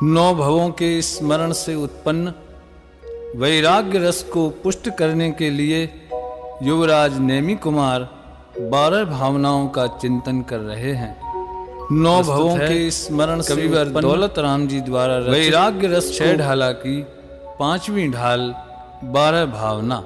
नौ भवों के स्मरण से उत्पन्न वैराग्य रस को पुष्ट करने के लिए युवराज नेमि कुमार 12 भावनाओं का चिंतन कर रहे हैं। 9 भवों के स्मरण से कविवर दौलत राम जी द्वारा वैराग्य रस 6 ढाला की 5वीं ढाल 12 भावना।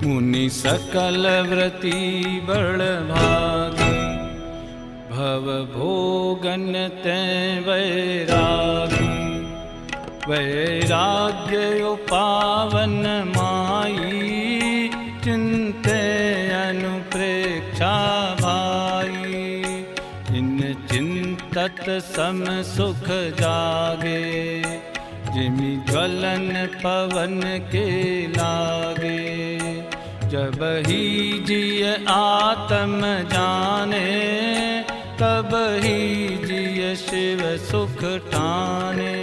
मुनि सकल व्रती बड़ भागी भव भोगन तैं वैरागी। वैराग्य पावन माई चिंते अनुप्रेक्षा भाई। इन चिंतत सम सुख जागे जिमि ज्वलन पवन के लागे। जब ही जिय आत्म जाने तब ही जिय शिव सुख ठाने।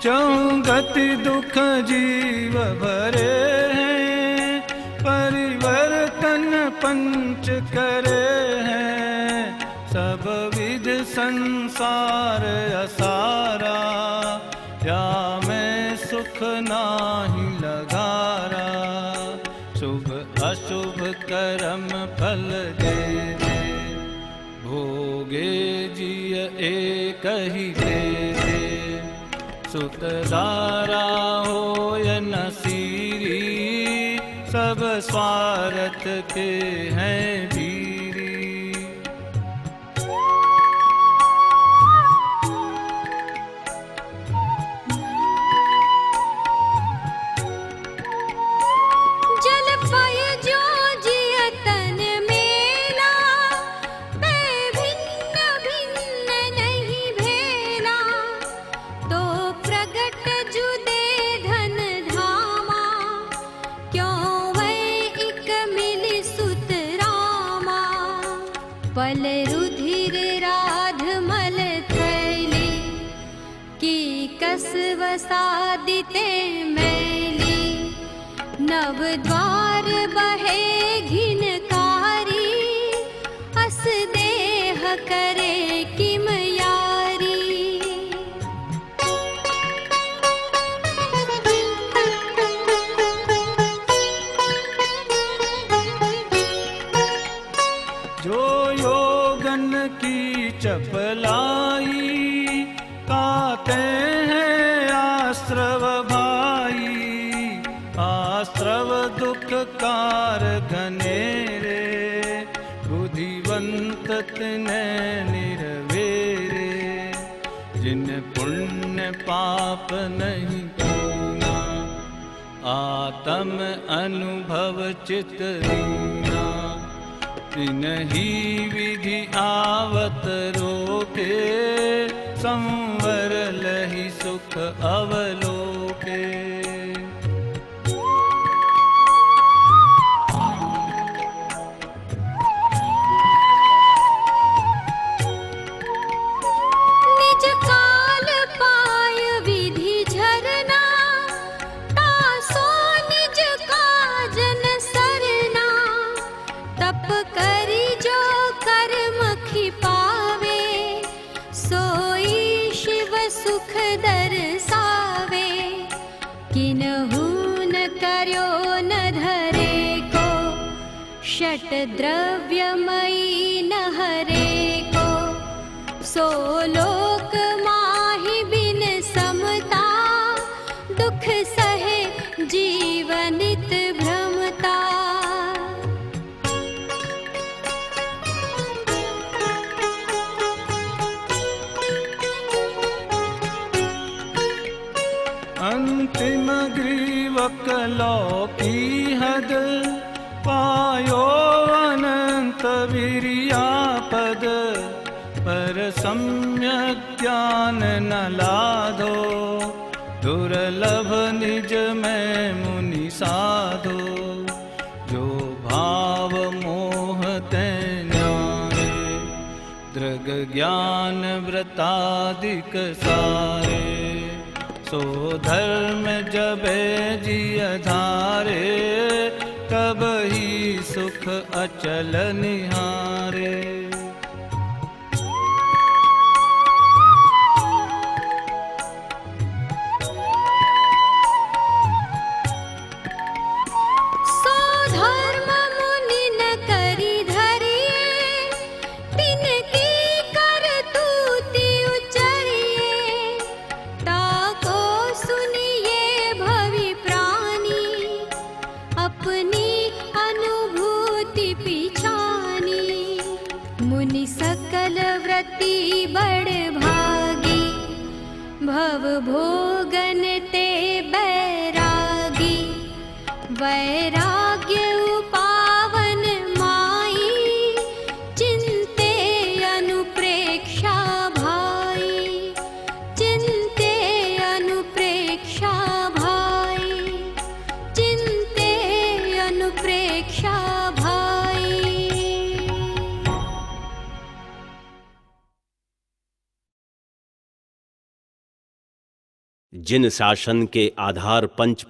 चौगति दुख जीव भरे हैं परिवर्तन पंच करे हैं। सब विध संसार असारा या मैं सुख नाही लगारा। शुभ अशुभ कर्म फल दे भोगे जिय एक ही दे। सुतदारा हो या नसीरी सब स्वार्थ के हैं भीरी। पल रुधिर राध मल थैली की कसव सादिते मैली। नव द्वार बहे घिनकारी अस देह करे किम यारी। चपलाई काते हैं आश्रव भाई, आश्रव दुख कार घनेरे, बुद्धिवंत तिने निर्वेरे, जिन पुण्य पाप नहीं कीना, आत्म अनुभव चित लीना, तिनहि विधि आवत रोके, संवर लहि सुख अवलोके। निज काल पाय विधि झरना, तासो निज काजन सरना, तप करि जो कर्म खिपावे, सोई शिव सुख दर्शावे। किन्हु न कर्यो न धरे को, षट द्रव्यमयी न हरे को, सो लोक माहि बिन समता, दुख सहे जीवनित भ्रमता। अंतिम ग्रीवक लौकी हद, पायो अनंत वीर्यापद, पर सम्यक ज्ञान न लादो, दुर्लभ निज में मुनि साधो। जो भाव मोह ते न्यारे, दृग ज्ञान व्रतादिक सारे, सो धर्म जबे जिय धारे, तब ही सुख अचल निहारे। सो धर्म मुनि न करि धरिए, तिनकी करतूति उचरिए, ताको सुनिए भवि प्राणी, अपनी अनुभूति पिछानी। मुनि सकल व्रति बड़ भागी, भव भोगन ते बैरागी। वैराग्य उपावन माई, चिंते अनुप्रेक्षा भाई, चिंते अनुप्रेक्षा भाई, चिंते अनुप्रेक्षा भाई। जिन शासन के आधार पंच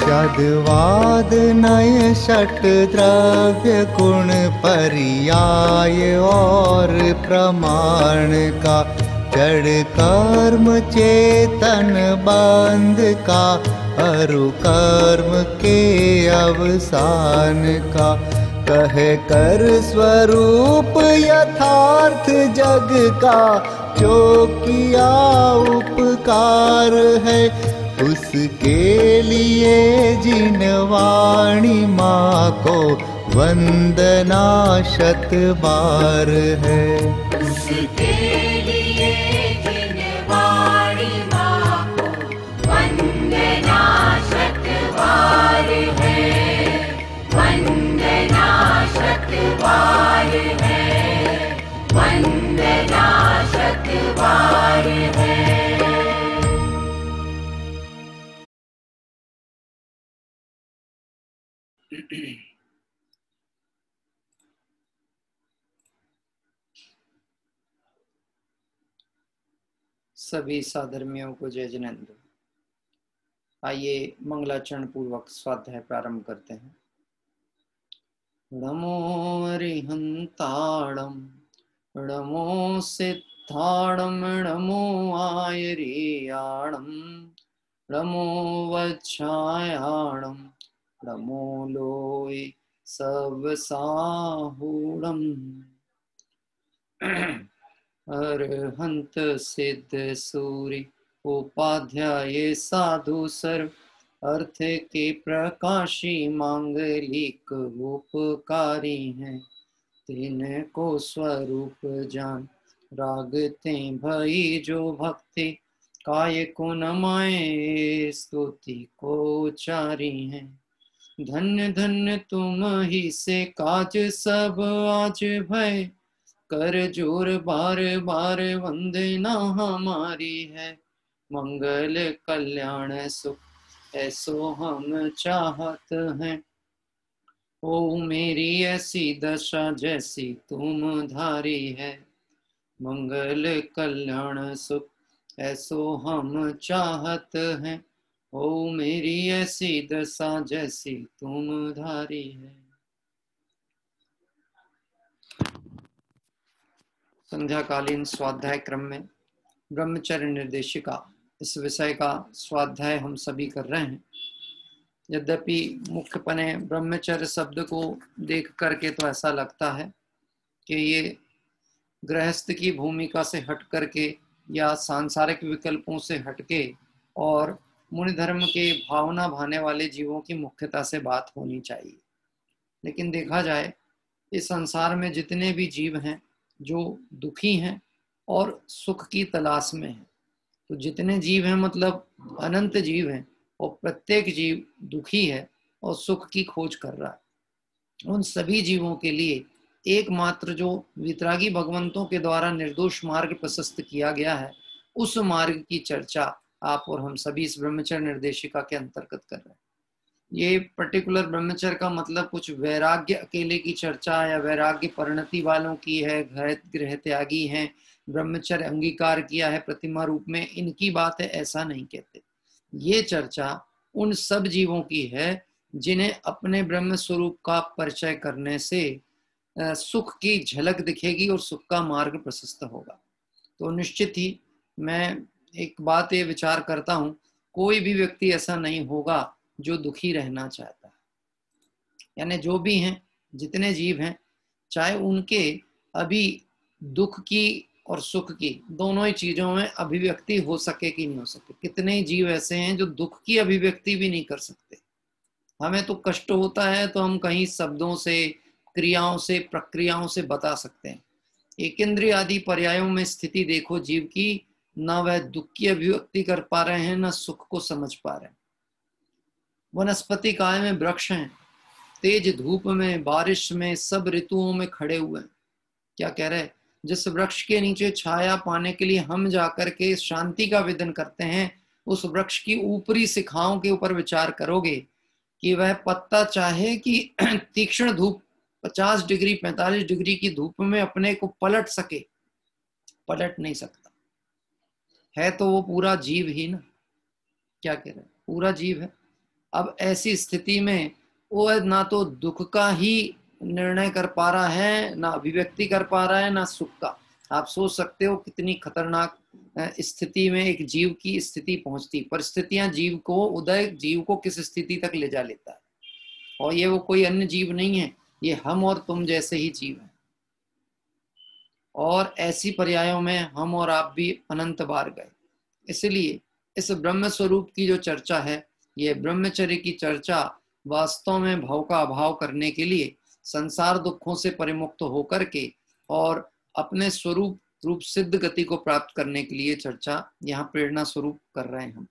शब्दवाद नय षट द्रव्य गुण पर्याय और प्रमाण का, जड़ कर्म चेतन बंध का, अरु कर्म के अवसान का। कहे कर स्वरूप यथार्थ जग का, जो किया उपकार है, उसके लिए जिन वाणी माँ को वंदना शत बार है। उसके लिए जिन वाणी माँ को वंदना शत बार है, वंदना शत बार है, वंदना शत बार है। सभी साधर्मियों को जय जिनेंद्र। आइए मंगलाचरण पूर्वक स्वाध्याय प्रारंभ करते हैं। नमो अरिहंताणं नमो सिद्धाणं नमो आयर्याणं नमो वज्रायाणं नमो लोय सवसाहूणम्। अरहंत सिद्ध सूरि उपाध्याय साधु सर्व अर्थ के प्रकाशी मांगलिक उपकारी हैं। तिनको स्वरूप जान रागते भई जो भक्ति काय को नमाए स्तुति को चारी हैं। धन्य धन्य तुम ही से काज सब आज भय कर जोर बार बार वंदना हमारी है। मंगल कल्याण सुख ऐसो हम चाहत हैं। ओ मेरी ऐसी दशा जैसी तुम धारी है। मंगल कल्याण सुख ऐसो हम चाहत हैं। ओ मेरी ऐसी दशा जैसी तुम धारी है। संध्याकालीन स्वाध्याय क्रम में ब्रह्मचर्य निर्देशिका इस विषय का स्वाध्याय हम सभी कर रहे हैं। यद्यपि मुख्यपने ब्रह्मचर्य शब्द को देख करके तो ऐसा लगता है कि ये गृहस्थ की भूमिका से हट करके या सांसारिक विकल्पों से हटके और मुनि धर्म के भावना भाने वाले जीवों की मुख्यता से बात होनी चाहिए। लेकिन देखा जाए इस संसार में जितने भी जीव हैं जो दुखी हैं और सुख की तलाश में हैं, तो जितने जीव हैं मतलब अनंत जीव हैं और प्रत्येक जीव दुखी है और सुख की खोज कर रहा है। उन सभी जीवों के लिए एकमात्र जो वितरागी भगवंतों के द्वारा निर्दोष मार्ग प्रशस्त किया गया है, उस मार्ग की चर्चा आप और हम सभी इस ब्रह्मचर्य निर्देशिका के अंतर्गत कर रहे हैं। ये पर्टिकुलर ब्रह्मचर्य का मतलब कुछ वैराग्य अकेले की चर्चा या वैराग्य परिणति वालों की है, गृह त्यागी हैं, ब्रह्मचर्य अंगीकार किया है प्रतिमा रूप में, इनकी बात है, ऐसा नहीं कहते। ये चर्चा उन सब जीवों की है जिन्हें अपने ब्रह्म स्वरूप का परिचय करने से सुख की झलक दिखेगी और सुख का मार्ग प्रशस्त होगा। तो निश्चित ही मैं एक बात ये विचार करता हूँ, कोई भी व्यक्ति ऐसा नहीं होगा जो दुखी रहना चाहता है। यानी जो भी हैं, जितने जीव हैं, चाहे उनके अभी दुख की और सुख की दोनों ही चीजों में अभिव्यक्ति हो सके कि नहीं हो सके। कितने ही जीव ऐसे हैं जो दुख की अभिव्यक्ति भी नहीं कर सकते। हमें तो कष्ट होता है तो हम कहीं शब्दों से, क्रियाओं से, प्रक्रियाओं से बता सकते हैं। एकेंद्रिय आदि पर्यायों में स्थिति देखो जीव की, ना वह दुख की अभिव्यक्ति कर पा रहे हैं, ना सुख को समझ पा रहे हैं। वनस्पति काय में वृक्ष हैं, तेज धूप में, बारिश में, सब ऋतुओं में खड़े हुए हैं। क्या कह रहे हैं? जिस वृक्ष के नीचे छाया पाने के लिए हम जाकर के शांति का वेदन करते हैं, उस वृक्ष की ऊपरी शिखाओं के ऊपर विचार करोगे कि वह पत्ता चाहे कि तीक्ष्ण धूप 50 डिग्री 45 डिग्री की धूप में अपने को पलट सके, पलट नहीं सकता है। तो वो पूरा जीव ही ना, क्या कह रहे हैं, पूरा जीव है। अब ऐसी स्थिति में वो ना तो दुख का ही निर्णय कर पा रहा है, ना अभिव्यक्ति कर पा रहा है, ना सुख का। आप सोच सकते हो कितनी खतरनाक स्थिति में एक जीव की स्थिति पहुंचती। परिस्थितियां जीव को, उदय जीव को किस स्थिति तक ले जा लेता है। और ये वो कोई अन्य जीव नहीं है, ये हम और तुम जैसे ही जीव हैं। और ऐसी पर्यायों में हम और आप भी अनंत बार गए। इसलिए इस ब्रह्म स्वरूप की जो चर्चा है, ये ब्रह्मचर्य की चर्चा वास्तव में भाव का अभाव करने के लिए, संसार दुखों से परिमुक्त होकर के और अपने स्वरूप रूप सिद्ध गति को प्राप्त करने के लिए चर्चा यहाँ प्रेरणा स्वरूप कर रहे हैं हम।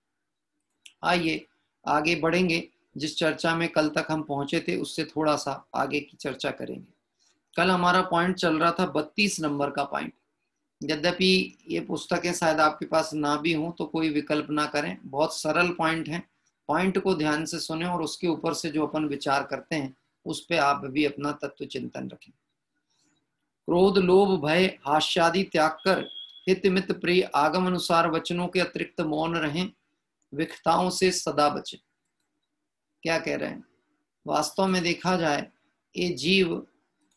आइए आगे बढ़ेंगे। जिस चर्चा में कल तक हम पहुंचे थे उससे थोड़ा सा आगे की चर्चा करेंगे। कल हमारा पॉइंट चल रहा था 32 नंबर का पॉइंट। यद्यपि ये पुस्तकें शायद आपके पास ना भी हों तो कोई विकल्प ना करें, बहुत सरल पॉइंट है पॉइंट को ध्यान से सुने और उसके ऊपर से जो अपन विचार करते हैं उस पे आप भी अपना तत्व चिंतन रखें। क्रोध, लोभ, भय, हास्यादि त्याग कर हित मित प्रिय आगम अनुसार वचनों के अतिरिक्त मौन रहें, विखताओं से सदा बचें। क्या कह रहे हैं? वास्तव में देखा जाए ये जीव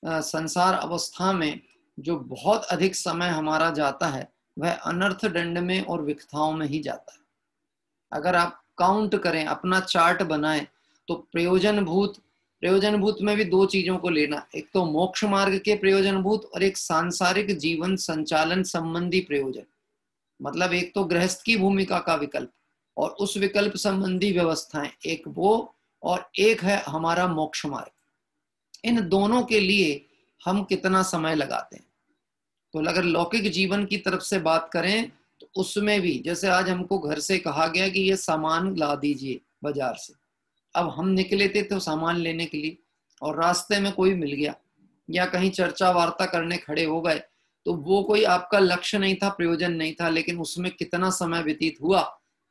संसार अवस्था में जो बहुत अधिक समय हमारा जाता है वह अनर्थ दंड में और विखताओं में ही जाता है। अगर आप काउंट करें, अपना चार्ट बनाएं, तो प्रयोजनभूत में भी दो चीजों को लेना, एक तो मोक्ष मार्ग के प्रयोजनभूत और एक सांसारिक जीवन संचालन संबंधी प्रयोजन। मतलब एक तो गृहस्थ की भूमिका का विकल्प और उस विकल्प संबंधी व्यवस्थाएं, एक वो और एक है हमारा मोक्ष मार्ग। इन दोनों के लिए हम कितना समय लगाते हैं? तो अगर लौकिक जीवन की तरफ से बात करें तो उसमें भी जैसे आज हमको घर से कहा गया कि ये सामान ला दीजिए बाजार से। अब हम निकले थे तो सामान लेने के लिए और रास्ते में कोई मिल गया या कहीं चर्चा वार्ता करने खड़े हो गए, तो वो कोई आपका लक्ष्य नहीं था, प्रयोजन नहीं था, लेकिन उसमें कितना समय व्यतीत हुआ।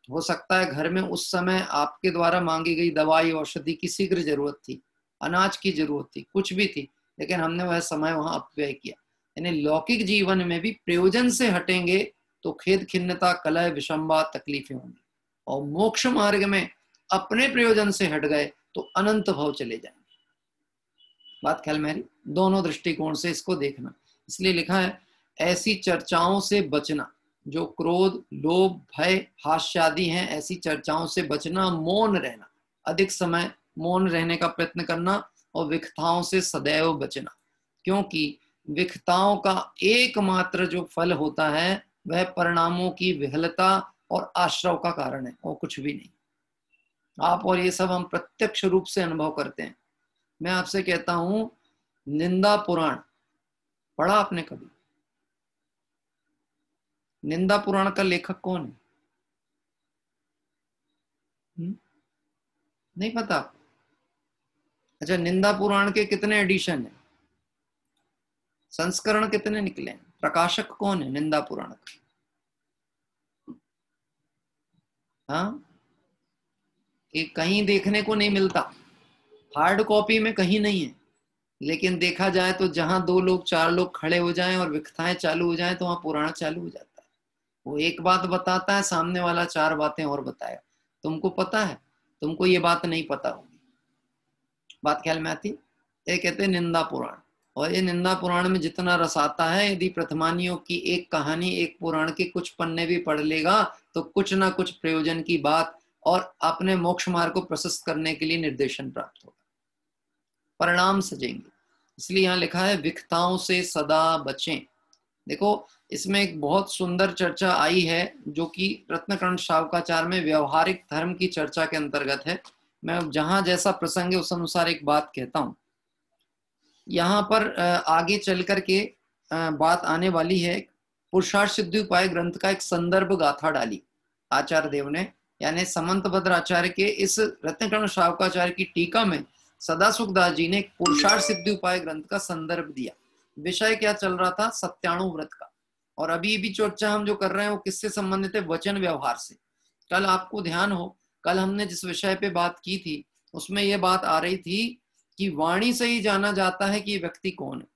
हो सकता है घर में उस समय आपके द्वारा मांगी गई दवाई औषधि की शीघ्र जरूरत थी, अनाज की जरूरत थी, कुछ भी थी, लेकिन हमने वह समय वहां अपव्यय किया। यानी लौकिक जीवन में भी प्रयोजन से हटेंगे तो खेद, खिन्नता, कलह, विषंबा, तकलीफें होंगी, और मोक्ष मार्ग में अपने प्रयोजन से हट गए तो अनंत भाव चले जाएंगे। बात ख्याल में आ रही? दोनों दृष्टिकोण से इसको देखना। इसलिए लिखा है ऐसी चर्चाओं से बचना, जो क्रोध, लोभ, भय, हास्यादि हैं, ऐसी चर्चाओं से बचना, मौन रहना, अधिक समय मौन रहने का प्रयत्न करना, और विखताओं से सदैव बचना, क्योंकि विखताओं का एकमात्र जो फल होता है वह परिणामों की विहलता और आश्रव का कारण है, और कुछ भी नहीं। आप और ये सब हम प्रत्यक्ष रूप से अनुभव करते हैं। मैं आपसे कहता हूं, निंदा पुराण पढ़ा आपने कभी? निंदा पुराण का लेखक कौन है? नहीं पता? अच्छा, निंदा पुराण के कितने एडिशन है? संस्करण कितने निकले हैं? प्रकाशक कौन है निंदा पुराण का? हाँ, ये कहीं देखने को नहीं मिलता, हार्ड कॉपी में कहीं नहीं है, लेकिन देखा जाए तो जहां 2 लोग 4 लोग खड़े हो जाएं और विकथाएं चालू हो जाएं तो वहां पुराण चालू हो जाता है। वो एक बात बताता है, सामने वाला 4 बातें और बताएगा। तुमको पता है, तुमको ये बात नहीं पता होगी। बात ख्याल में आती? ये कहते हैं निंदा पुराण। और ये निंदा पुराण में जितना रस आता है, यदि प्रथमानियों की एक कहानी एक पुराण के कुछ पन्ने भी पढ़ लेगा तो कुछ ना कुछ प्रयोजन की बात और अपने मोक्ष मार्ग को प्रशस्त करने के लिए निर्देशन प्राप्त होगा, परिणाम सजेंगे। इसलिए यहाँ लिखा है विखताओं से सदा बचें। देखो, इसमें एक बहुत सुंदर चर्चा आई है जो कि रत्नकर्ण शावकाचार्य में व्यवहारिक धर्म की चर्चा के अंतर्गत है। मैं जहां जैसा प्रसंग है उस अनुसार एक बात कहता हूं। यहाँ पर आगे चल करके बात आने वाली है। पुरुषार्थ सिद्धि उपाय ग्रंथ का एक संदर्भ गाथा डाली आचार्य देव ने, यानी समंत भद्र आचार्य के इस रत्नकर्ण शावकाचार्य की टीका में सदा सुखदास जी ने पुरुषार्थ सिद्धि उपाय ग्रंथ का संदर्भ दिया। विषय क्या चल रहा था? सत्याणु व्रत का। और अभी भी चर्चा हम जो कर रहे हैं वो किससे संबंधित है? वचन व्यवहार से। कल आपको ध्यान हो, कल हमने जिस विषय पे बात की थी उसमें यह बात आ रही थी कि वाणी से ही जाना जाता है कि ये व्यक्ति कौन है,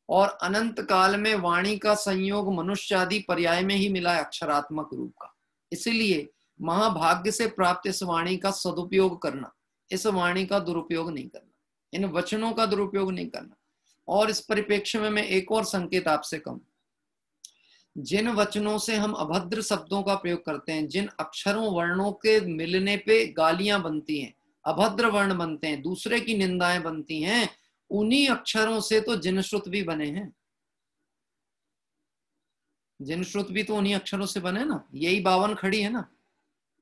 और अनंत काल में वाणी का संयोग मनुष्य आदि पर्याय में ही मिला है अक्षरात्मक रूप का। इसलिए महाभाग्य से प्राप्त इस वाणी का सदुपयोग करना, इस वाणी का दुरुपयोग नहीं करना, इन वचनों का दुरुपयोग नहीं करना। और इस परिप्रेक्ष्य में मैं एक और संकेत आपसे कहूं, जिन वचनों से हम अभद्र शब्दों का प्रयोग करते हैं, जिन अक्षरों वर्णों के मिलने पे गालियां बनती हैं, अभद्र वर्ण बनते हैं, दूसरे की निंदाएं बनती हैं, उन्हीं अक्षरों से तो जिनश्रुत भी बने हैं। जिनश्रुत भी तो उन्हीं अक्षरों से बने ना, यही 52 खड़ी है ना।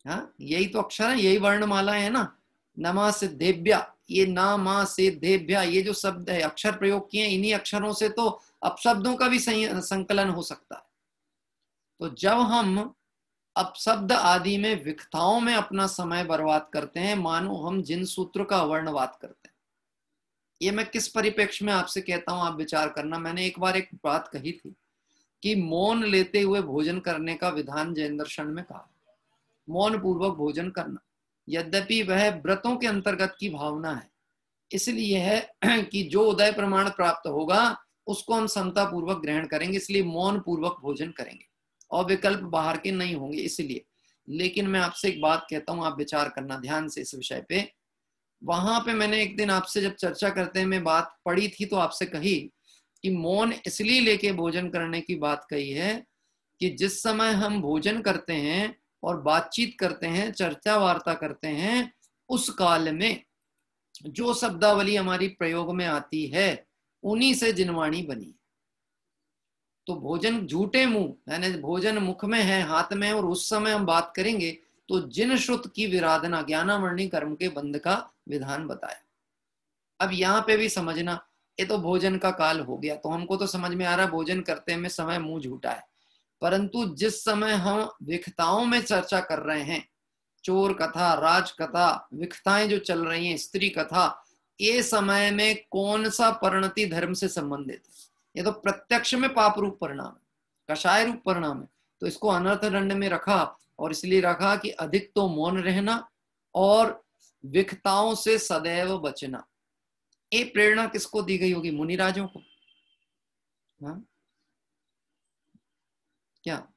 हाँ, यही तो अक्षर है, यही वर्णमाला है ना। नमा सिद्धेभ्या, ये नामा सिद्धेभ्या, ये जो शब्द है अक्षर प्रयोग किए, इन्हीं अक्षरों से तो अपशब्दों का भी संकलन हो सकता है। तो जब हम अपशब्द आदि में विकथाओं में अपना समय बर्बाद करते हैं, मानो हम जिन सूत्र का वर्णवाद करते हैं। ये मैं किस परिप्रेक्ष्य में आपसे कहता हूं, आप विचार करना। मैंने एक बार एक बात कही थी कि मौन लेते हुए भोजन करने का विधान जैन दर्शन में कहा, मौन पूर्वक भोजन करना। यद्यपि वह व्रतों के अंतर्गत की भावना है, इसलिए है कि जो उदय प्रमाण प्राप्त होगा उसको हम समता पूर्वक ग्रहण करेंगे, इसलिए मौन पूर्वक भोजन करेंगे और विकल्प बाहर के नहीं होंगे इसलिए। लेकिन मैं आपसे एक बात कहता हूं, आप विचार करना ध्यान से इस विषय पे। वहां पे मैंने एक दिन आपसे जब चर्चा करते हुए बात पढ़ी थी तो आपसे कही कि मौन इसलिए लेके भोजन करने की बात कही है कि जिस समय हम भोजन करते हैं और बातचीत करते हैं, चर्चा वार्ता करते हैं, उस काल में जो शब्दावली हमारी प्रयोग में आती है उन्हीं से जिनवाणी बनी। तो भोजन झूठे मुंह, यानी भोजन मुख में है, हाथ में, और उस समय हम बात करेंगे तो जिन श्रुत की विराधना, ज्ञानामणि कर्म के बंध का विधान बताया। अब यहाँ पे भी समझना, ये तो भोजन का काल हो गया, तो हमको तो समझ में आ रहा है भोजन करते में समय मुंह झूठा है, परंतु जिस समय हम विखताओं में चर्चा कर रहे हैं, चोर कथा, राज कथा, विखताएं जो चल रही हैं, स्त्री कथा, ये समय में कौन सा परिणति धर्म से संबंधित है? ये तो प्रत्यक्ष में पाप रूप परिणाम है, कषाय रूप परिणाम है। तो इसको अनर्थ दंड में रखा, और इसलिए रखा कि अधिक तो मौन रहना और विखताओं से सदैव बचना। ये प्रेरणा किसको दी गई होगी? मुनिराजों को। हाँ? क्या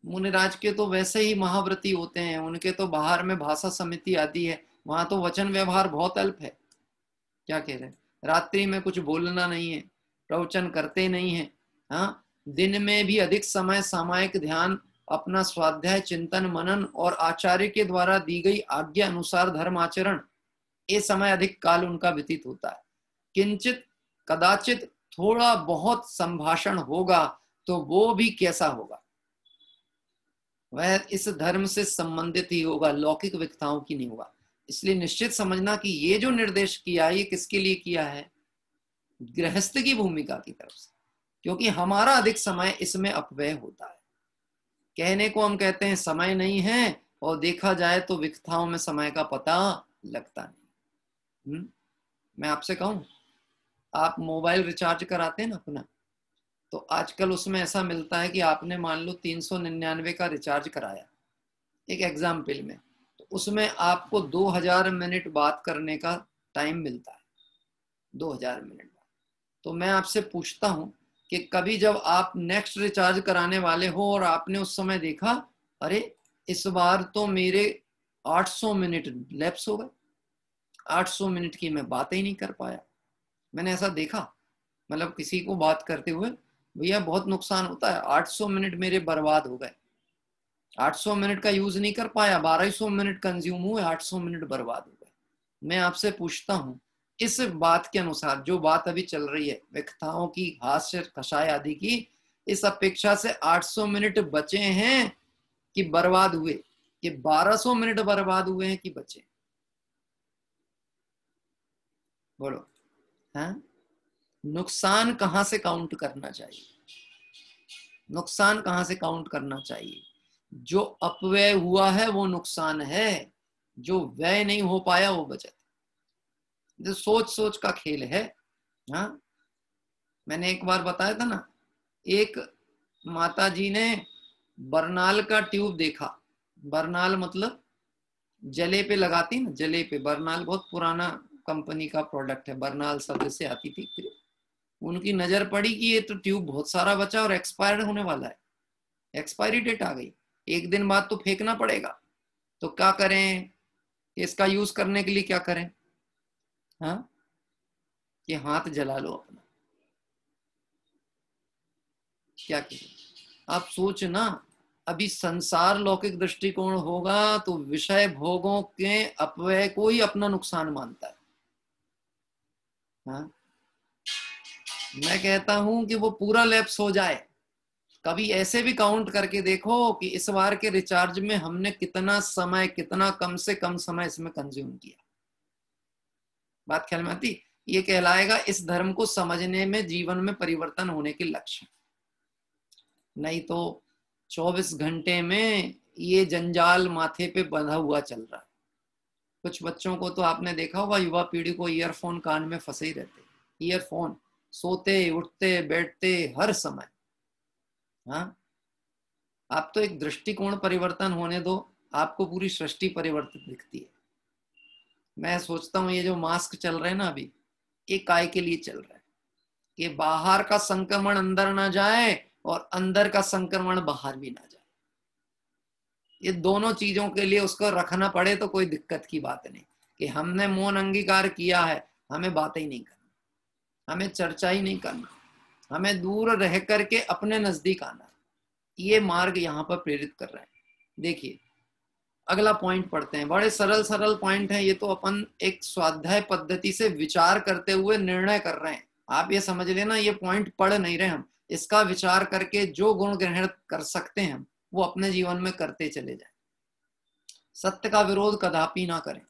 मुनिराज के तो वैसे ही महाव्रती होते हैं, उनके तो बाहर में भाषा समिति आदि है, वहां तो वचन व्यवहार बहुत अल्प है। क्या कह रहे हैं? रात्रि में कुछ बोलना नहीं है, प्रवचन करते नहीं है। हाँ, दिन में भी अधिक समय सामायिक ध्यान, अपना स्वाध्याय, चिंतन, मनन और आचार्य के द्वारा दी गई आज्ञा अनुसार धर्म आचरण, ये समय अधिक काल उनका व्यतीत होता है। किंचित कदाचित थोड़ा बहुत संभाषण होगा तो वो भी कैसा होगा? वह इस धर्म से संबंधित ही होगा, लौकिक विखताओं की नहीं होगा। इसलिए निश्चित समझना कि ये जो निर्देश किया है ये किसके लिए किया है? गृहस्थ की भूमिका की तरफ से, क्योंकि हमारा अधिक समय इसमें अपव्यय होता है। कहने को हम कहते हैं समय नहीं है, और देखा जाए तो विखताओं में समय का पता लगता नहीं। मैं आपसे कहूं, आप मोबाइल रिचार्ज कराते हैं ना अपना, तो आजकल उसमें ऐसा मिलता है कि आपने मान लो 399 का रिचार्ज कराया एक एग्जाम्पल में, तो उसमें आपको 2000 मिनट बात करने का टाइम मिलता है, 2000 मिनट बात। तो मैं आपसे पूछता हूं कि कभी जब आप नेक्स्ट रिचार्ज कराने वाले हो और आपने उस समय देखा, अरे इस बार तो मेरे 800 मिनट लैप्स हो गए, 800 मिनट की मैं बात ही नहीं कर पाया। मैंने ऐसा देखा, मतलब किसी को बात करते हुए, भैया बहुत नुकसान होता है, 800 मिनट मेरे बर्बाद हो गए, 800 मिनट का यूज नहीं कर पाया, 1200 मिनट कंज्यूम हुए, 800 मिनट बर्बाद हो गए। मैं आपसे पूछता हूं, इस बात के अनुसार जो बात अभी चल रही है विखताओं की, हास्य, कषाय आदि की, इस अपेक्षा से 800 मिनट बचे हैं कि बर्बाद हुए? कि 1200 मिनट बर्बाद हुए हैं कि बचे? बोलो। हाँ, नुकसान कहां से काउंट करना चाहिए? नुकसान कहां से काउंट करना चाहिए? जो अपव्यय हुआ है वो नुकसान है, जो व्यय नहीं हो पाया वो बचत। जो सोच सोच का खेल है। हाँ, मैंने एक बार बताया था ना, एक माता जी ने बरनाल का ट्यूब देखा। बरनाल मतलब जले पे लगाती ना, जले पे। बरनाल बहुत पुराना कंपनी का प्रोडक्ट है, बरनाल शब्द से आती थी। उनकी नजर पड़ी कि ये तो ट्यूब बहुत सारा बचा और एक्सपायर्ड होने वाला है, एक्सपायरी डेट आ गई, एक दिन बाद तो फेंकना पड़ेगा। तो क्या करें? इसका यूज करने के लिए क्या करें? हाँ, कि हाथ जला लो अपना। क्या करें? आप सोचना, अभी संसार लौकिक दृष्टिकोण होगा तो विषय भोगों के अपव्यय को ही अपना नुकसान मानता है। हाँ? मैं कहता हूं कि वो पूरा लैप्स हो जाए। कभी ऐसे भी काउंट करके देखो कि इस बार के रिचार्ज में हमने कितना समय, कितना कम से कम समय इसमें कंज्यूम किया। बात ख्याल में आती? ये कहलाएगा इस धर्म को समझने में जीवन में परिवर्तन होने के लक्षण। नहीं तो 24 घंटे में ये जंजाल माथे पे बंधा हुआ चल रहा है। कुछ बच्चों को तो आपने देखा होगा, युवा पीढ़ी को ईयरफोन कान में फंसे ही रहते, ईयरफोन, सोते उठते बैठते हर समय। हाँ, आप तो एक दृष्टिकोण परिवर्तन होने दो, आपको पूरी सृष्टि परिवर्तित दिखती है। मैं सोचता हूँ ये जो मास्क चल रहे हैं ना अभी, ये काय के लिए चल रहा है कि बाहर का संक्रमण अंदर ना जाए और अंदर का संक्रमण बाहर भी ना जाए। ये दोनों चीजों के लिए उसको रखना पड़े तो कोई दिक्कत की बात नहीं, कि हमने मौन अंगीकार किया है, हमें बातें ही नहीं करना, हमें चर्चा ही नहीं करना, हमें दूर रह करके अपने नजदीक आना है। ये मार्ग यहाँ पर प्रेरित कर रहे हैं। देखिए अगला पॉइंट पढ़ते हैं, बड़े सरल सरल पॉइंट है ये तो, अपन एक स्वाध्याय पद्धति से विचार करते हुए निर्णय कर रहे हैं। आप ये समझ लेना, ये पॉइंट पढ़ नहीं रहे हम, इसका विचार करके जो गुण ग्रहण कर सकते हैं हम वो अपने जीवन में करते चले जाएं। सत्य का विरोध कदापि ना करें।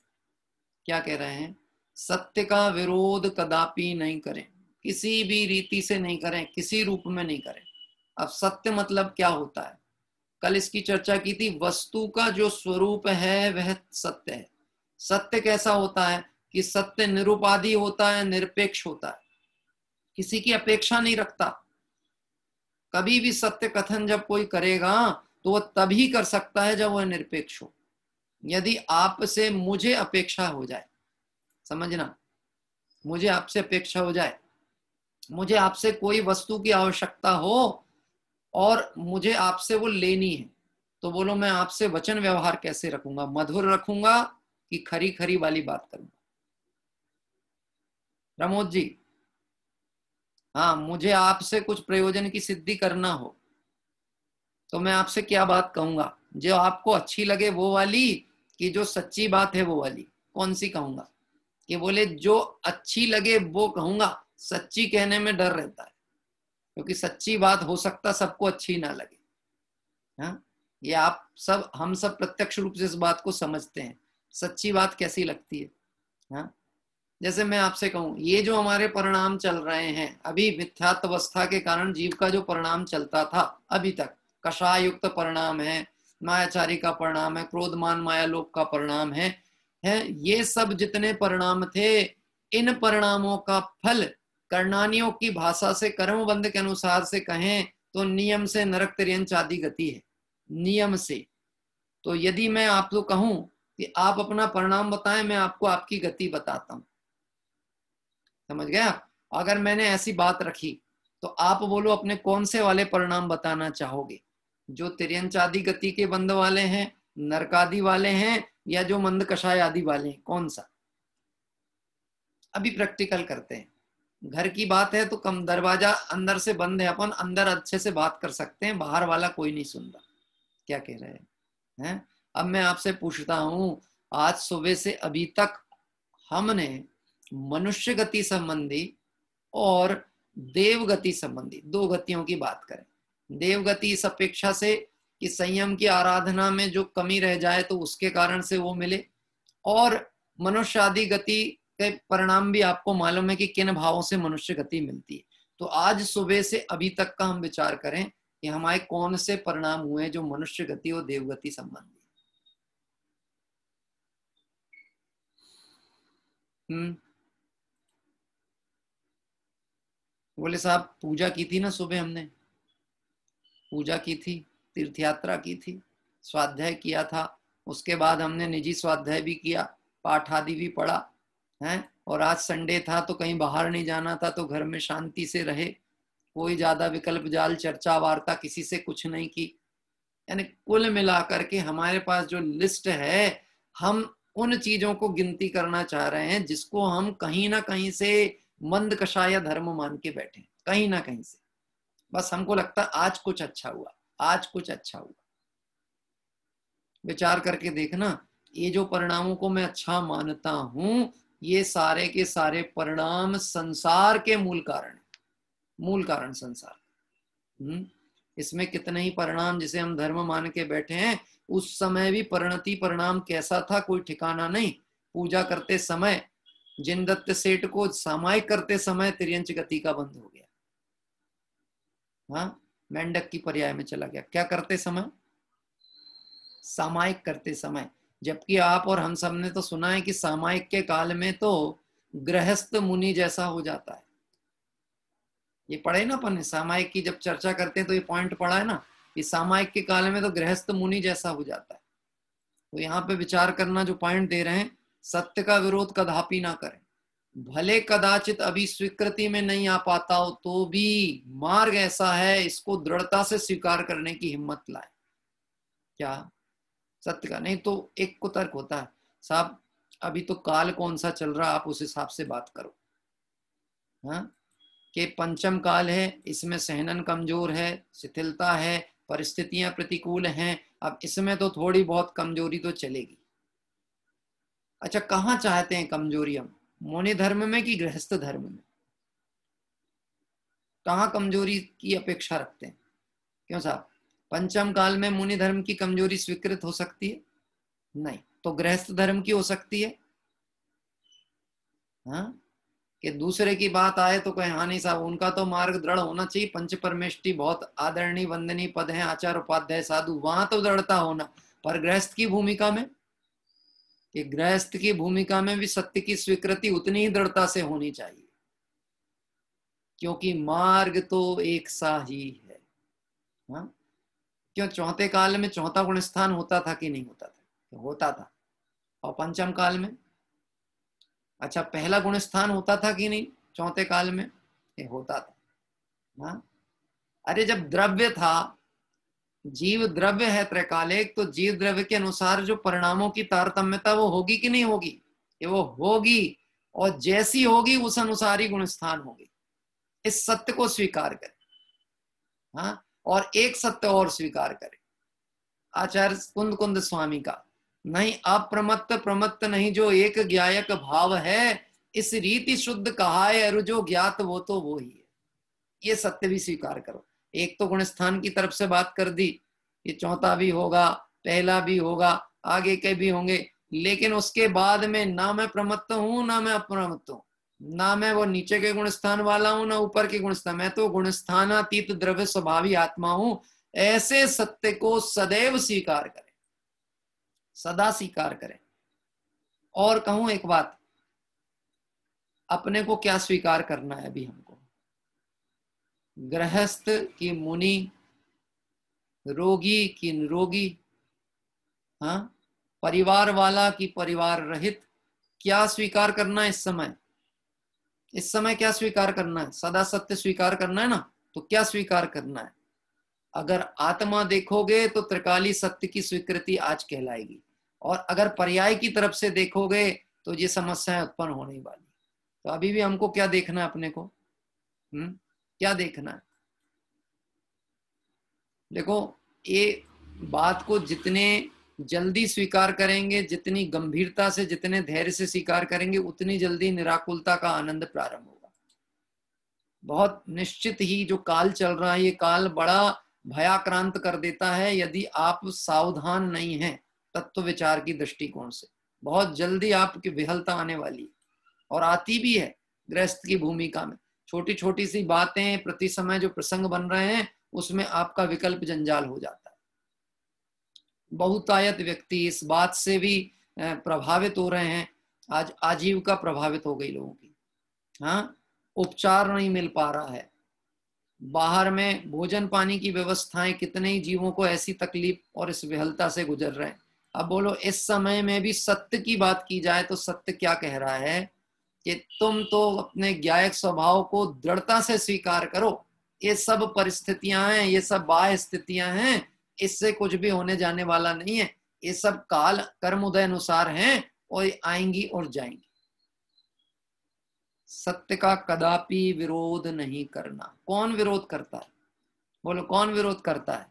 क्या कह रहे हैं? सत्य का विरोध कदापि नहीं करें, किसी भी रीति से नहीं करें, किसी रूप में नहीं करें। अब सत्य मतलब क्या होता है, कल इसकी चर्चा की थी। वस्तु का जो स्वरूप है वह सत्य है। सत्य कैसा होता है कि सत्य निरुपाधि होता है, निरपेक्ष होता है, किसी की अपेक्षा नहीं रखता। कभी भी सत्य कथन जब कोई करेगा तो वह तभी कर सकता है जब वह निरपेक्ष हो। यदि आपसे मुझे अपेक्षा हो जाए, समझना, मुझे आपसे अपेक्षा हो जाए, मुझे आपसे कोई वस्तु की आवश्यकता हो और मुझे आपसे वो लेनी है, तो बोलो मैं आपसे वचन व्यवहार कैसे रखूंगा, मधुर रखूंगा कि खरी खरी वाली बात करूंगा? प्रमोद जी, हाँ, मुझे आपसे कुछ प्रयोजन की सिद्धि करना हो तो मैं आपसे क्या बात कहूंगा, जो आपको अच्छी लगे वो वाली कि जो सच्ची बात है वो वाली? कौन सी कहूंगा? कि बोले जो अच्छी लगे वो कहूंगा, सच्ची कहने में डर रहता है, क्योंकि सच्ची बात हो सकता सबको अच्छी ना लगे। हाँ, ये आप सब, हम सब प्रत्यक्ष रूप से इस बात को समझते हैं, सच्ची बात कैसी लगती है। हाँ, जैसे मैं आपसे कहूं, ये जो हमारे परिणाम चल रहे हैं अभी, मिथ्यात्व अवस्था के कारण जीव का जो परिणाम चलता था अभी तक, कषाय युक्त परिणाम है, मायाचारी का परिणाम है, क्रोधमान माया लोक का परिणाम है, ये सब जितने परिणाम थे, इन परिणामों का फल कर्णानियों की भाषा से, कर्मबंध के अनुसार से कहें तो नियम से नरक तिर्यंच आदि गति है। नियम से तो यदि मैं आपको कहूं कि आप अपना परिणाम बताएं, मैं आपको आपकी गति बताता हूं, समझ गए आप? अगर मैंने ऐसी बात रखी तो आप बोलो अपने कौन से वाले परिणाम बताना चाहोगे, जो तिर्यंच आदि गति के बंध वाले हैं, नरकादि वाले हैं, या जो मंद कषाय आदि वाले हैं, कौन सा? अभी प्रैक्टिकल करते हैं। घर की बात है तो कम, दरवाजा अंदर से बंद है, अपन अंदर अच्छे से बात कर सकते हैं, बाहर वाला कोई नहीं सुनता। क्या कह रहे हैं? अब मैं आपसे पूछता हूं, आज सुबह से अभी तक हमने मनुष्य गति संबंधी और देव गति संबंधी दो गतियों की बात करें। देव गति इस अपेक्षा से कि संयम की आराधना में जो कमी रह जाए तो उसके कारण से वो मिले, और मनुष्य आदि गति के परिणाम भी आपको मालूम है कि किन भावों से मनुष्य गति मिलती है। तो आज सुबह से अभी तक का हम विचार करें कि हमारे कौन से परिणाम हुए जो मनुष्य गति और देवगति संबंधी। बोले साहब, पूजा की थी ना सुबह, हमने पूजा की थी, तीर्थ यात्रा की थी, स्वाध्याय किया था, उसके बाद हमने निजी स्वाध्याय भी किया, पाठ आदि भी पढ़ा है, और आज संडे था तो कहीं बाहर नहीं जाना था, तो घर में शांति से रहे, कोई ज्यादा विकल्प जाल चर्चा वार्ता किसी से कुछ नहीं की। यानी कुल मिलाकर के हमारे पास जो लिस्ट है, हम उन चीजों को गिनती करना चाह रहे हैं जिसको हम कहीं ना कहीं से मंद कषाय धर्म मान के बैठे, कहीं ना कहीं से। बस हमको लगता है आज कुछ अच्छा हुआ, आज कुछ अच्छा हुआ। विचार करके देखना, ये जो परिणामों को मैं अच्छा मानता हूं, ये सारे के सारे परिणाम संसार के मूल कारण, मूल कारण संसार। इसमें कितने ही परिणाम जिसे हम धर्म मान के बैठे हैं, उस समय भी परिणति परिणाम कैसा था कोई ठिकाना नहीं। पूजा करते समय जिनदत्त सेठ को सामायिक करते समय तिर्यंच गति का बंध हो गया। हाँ, मेंढक की पर्याय में चला गया। क्या करते समय? सामायिक करते समय। जबकि आप और हम सब ने तो सुना है कि सामायिक के काल में तो गृहस्थ मुनि जैसा हो जाता है। ये पढ़े ना अपन, सामायिक की जब चर्चा करते हैं तो ये पॉइंट पढ़ा है ना कि सामायिक के काल में तो गृहस्थ मुनि जैसा हो जाता है। तो यहाँ पे विचार करना, जो पॉइंट दे रहे हैं सत्य का विरोध कदापि ना करें। भले कदाचित अभी स्वीकृति में नहीं आ पाता हो तो भी मार्ग ऐसा है, इसको दृढ़ता से स्वीकार करने की हिम्मत लाए। क्या सत्य का? नहीं तो एक को तर्क होता है, साहब अभी तो काल कौन सा चल रहा, आप उस हिसाब से बात करो। हाँ, कि पंचम काल है, इसमें सहनन कमजोर है, शिथिलता है, परिस्थितियां प्रतिकूल हैं, अब इसमें तो थोड़ी बहुत कमजोरी तो चलेगी। अच्छा, कहाँ चाहते हैं कमजोरी हम? मुनि धर्म में कि गृहस्थ धर्म में? कहाँ कमजोरी की अपेक्षा रखते हैं? क्यों साहब, पंचम काल में मुनि धर्म की कमजोरी स्वीकृत हो सकती है? नहीं, तो गृहस्थ धर्म की हो सकती है। हाँ, कि दूसरे की बात आए तो कहे हाँ नहीं साहब, उनका तो मार्ग दृढ़ होना चाहिए, पंच परमेष्टि बहुत आदरणीय वंदनीय पद हैं, आचार उपाध्याय साधु, वहां तो दृढ़ता होना। पर गृहस्थ की भूमिका में, कि गृहस्थ की भूमिका में भी सत्य की स्वीकृति उतनी ही दृढ़ता से होनी चाहिए, क्योंकि मार्ग तो एक सा ही है। हाँ? क्यों चौथे काल में चौथा गुण स्थान होता था कि नहीं होता था? होता था। और पंचम काल में अच्छा पहला गुण स्थान होता था कि नहीं चौथे काल में? होता था। हाँ? अरे जब द्रव्य था, जीव द्रव्य है त्रैकालिक, तो जीव द्रव्य के अनुसार जो परिणामों की तारतम्यता वो होगी कि नहीं होगी? ये वो होगी, और जैसी होगी उस अनुसार ही गुण स्थान होगी। इस सत्य को स्वीकार करें। हाँ, और एक सत्य और स्वीकार करें, आचार्य कुंद कुंद स्वामी का, नहीं अप्रमत्त प्रमत्त नहीं जो एक ज्ञायक भाव है, इस रीति शुद्ध कहा है अरु जो ज्ञात वो तो वो ही है। ये सत्य भी स्वीकार करो। एक तो गुण स्थान की तरफ से बात कर दी, ये चौथा भी होगा, पहला भी होगा, आगे के भी होंगे, लेकिन उसके बाद में ना मैं प्रमत्त हूं ना मैं अप्रमत्त हूं, ना मैं वो नीचे के गुण स्थान वाला हूं ना ऊपर के गुण स्थान, मैं तो गुण स्थानातीत द्रव्य स्वभावी आत्मा हूं। ऐसे सत्य को सदैव स्वीकार करें, सदा स्वीकार करें। और कहूं एक बात, अपने को क्या स्वीकार करना है अभी हमको? गृहस्थ की मुनि, रोगी की निरोगी, हाँ, परिवार वाला की परिवार रहित, क्या स्वीकार करना है इस समय? इस समय क्या स्वीकार करना है? सदा सत्य स्वीकार करना है ना। तो क्या स्वीकार करना है? अगर आत्मा देखोगे तो त्रिकाली सत्य की स्वीकृति आज कहलाएगी, और अगर पर्याय की तरफ से देखोगे तो ये समस्याएं उत्पन्न होने वाली। तो अभी भी हमको क्या देखना है अपने को? क्या देखना है? देखो, ये बात को जितने जल्दी स्वीकार करेंगे, जितनी गंभीरता से, जितने धैर्य से स्वीकार करेंगे, उतनी जल्दी निराकुलता का आनंद प्रारंभ होगा। बहुत निश्चित ही जो काल चल रहा है, ये काल बड़ा भयाक्रांत कर देता है यदि आप सावधान नहीं हैं तत्व विचार की दृष्टिकोण से। बहुत जल्दी आपकी विहलता आने वाली है, और आती भी है गृहस्थ की भूमिका में। छोटी छोटी सी बातें प्रति समय जो प्रसंग बन रहे हैं, उसमें आपका विकल्प जंजाल हो जाता है। बहुतायत व्यक्ति इस बात से भी प्रभावित हो रहे हैं। आज आजीविका प्रभावित हो गई लोगों की। हाँ, उपचार नहीं मिल पा रहा है, बाहर में भोजन पानी की व्यवस्थाएं, कितने ही जीवों को ऐसी तकलीफ और इस विहलता से गुजर रहे हैं। अब बोलो, इस समय में भी सत्य की बात की जाए तो सत्य क्या कह रहा है कि तुम तो अपने ज्ञायक स्वभाव को दृढ़ता से स्वीकार करो। ये सब परिस्थितियां हैं, ये सब बाह्य स्थितियां हैं, इससे कुछ भी होने जाने वाला नहीं है। ये सब काल कर्म उदय अनुसार हैं और आएंगी और जाएंगी। सत्य का कदापि विरोध नहीं करना। कौन विरोध करता है? बोलो, कौन विरोध करता है?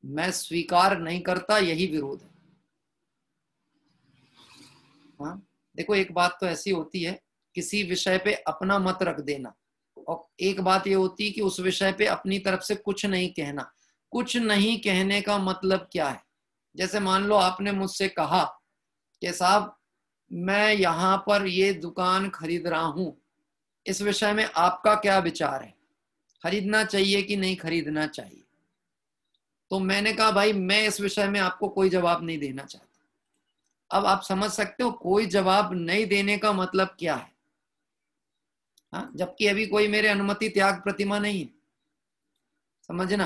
मैं स्वीकार नहीं करता, यही विरोध है। हाँ, देखो, एक बात तो ऐसी होती है, किसी विषय पे अपना मत रख देना, और एक बात ये होती है कि उस विषय पे अपनी तरफ से कुछ नहीं कहना। कुछ नहीं कहने का मतलब क्या है? जैसे मान लो आपने मुझसे कहा कि साहब मैं यहाँ पर ये दुकान खरीद रहा हूं, इस विषय में आपका क्या विचार है? खरीदना चाहिए कि नहीं खरीदना चाहिए? तो मैंने कहा भाई मैं इस विषय में आपको कोई जवाब नहीं देना चाहता। अब आप समझ सकते हो कोई जवाब नहीं देने का मतलब क्या है। हाँ, जबकि अभी कोई मेरे अनुमति त्याग प्रतिमा नहीं है, समझना।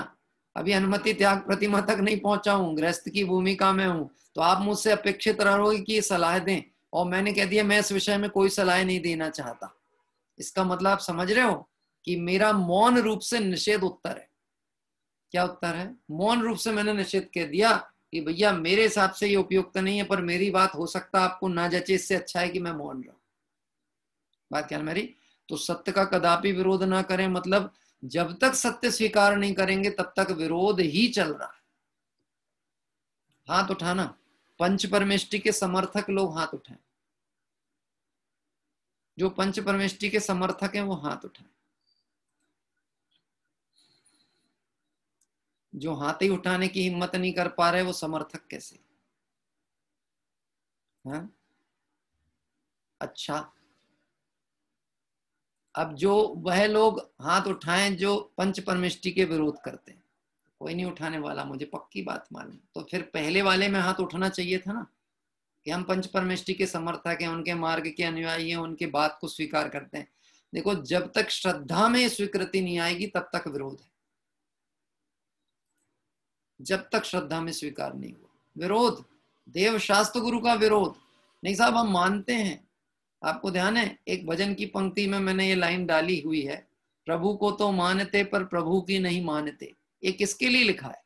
अभी अनुमति त्याग प्रतिमा तक नहीं पहुंचा हूं, गृहस्थ की भूमिका में हूं। तो आप मुझसे अपेक्षित रहोगे कि सलाह दें, और मैंने कह दिया मैं इस विषय में कोई सलाह नहीं देना चाहता, इसका मतलब आप समझ रहे हो कि मेरा मौन रूप से निषेध उत्तर है। क्या उत्तर है? मौन रूप से मैंने निषेध कह दिया कि भैया मेरे हिसाब से ये उपयुक्त नहीं है, पर मेरी बात हो सकता आपको ना जचे, इससे अच्छा है कि मैं मौन रहूं। बात क्या है मेरी? तो सत्य का कदापि विरोध ना करें, मतलब जब तक सत्य स्वीकार नहीं करेंगे तब तक विरोध ही चल रहा है। हाथ उठाना, पंच परमेष्टि के समर्थक लोग हाथ उठाएं। जो पंच परमेष्टि के समर्थक हैं वो हाथ उठाएं। जो हाथ ही उठाने की हिम्मत नहीं कर पा रहे वो समर्थक कैसे? हाँ? अच्छा, अब जो वह लोग हाथ उठाएं जो पंच परमेष्टि के विरोध करते हैं। कोई नहीं उठाने वाला, मुझे पक्की बात मालूम। तो फिर पहले वाले में हाथ उठाना चाहिए था ना, कि हम पंच परमेष्टि के समर्थक हैं, उनके मार्ग के अनुयायी हैं, उनके बात को स्वीकार करते हैं। देखो, जब तक श्रद्धा में स्वीकृति नहीं आएगी तब तक विरोध है। जब तक श्रद्धा में स्वीकार नहीं हुआ विरोध, देव शास्त्र गुरु का विरोध नहीं साहब, हम मानते हैं। आपको ध्यान है, एक भजन की पंक्ति में मैंने ये लाइन डाली हुई है, प्रभु को तो मानते पर प्रभु की नहीं मानते। ये किसके लिए लिखा है?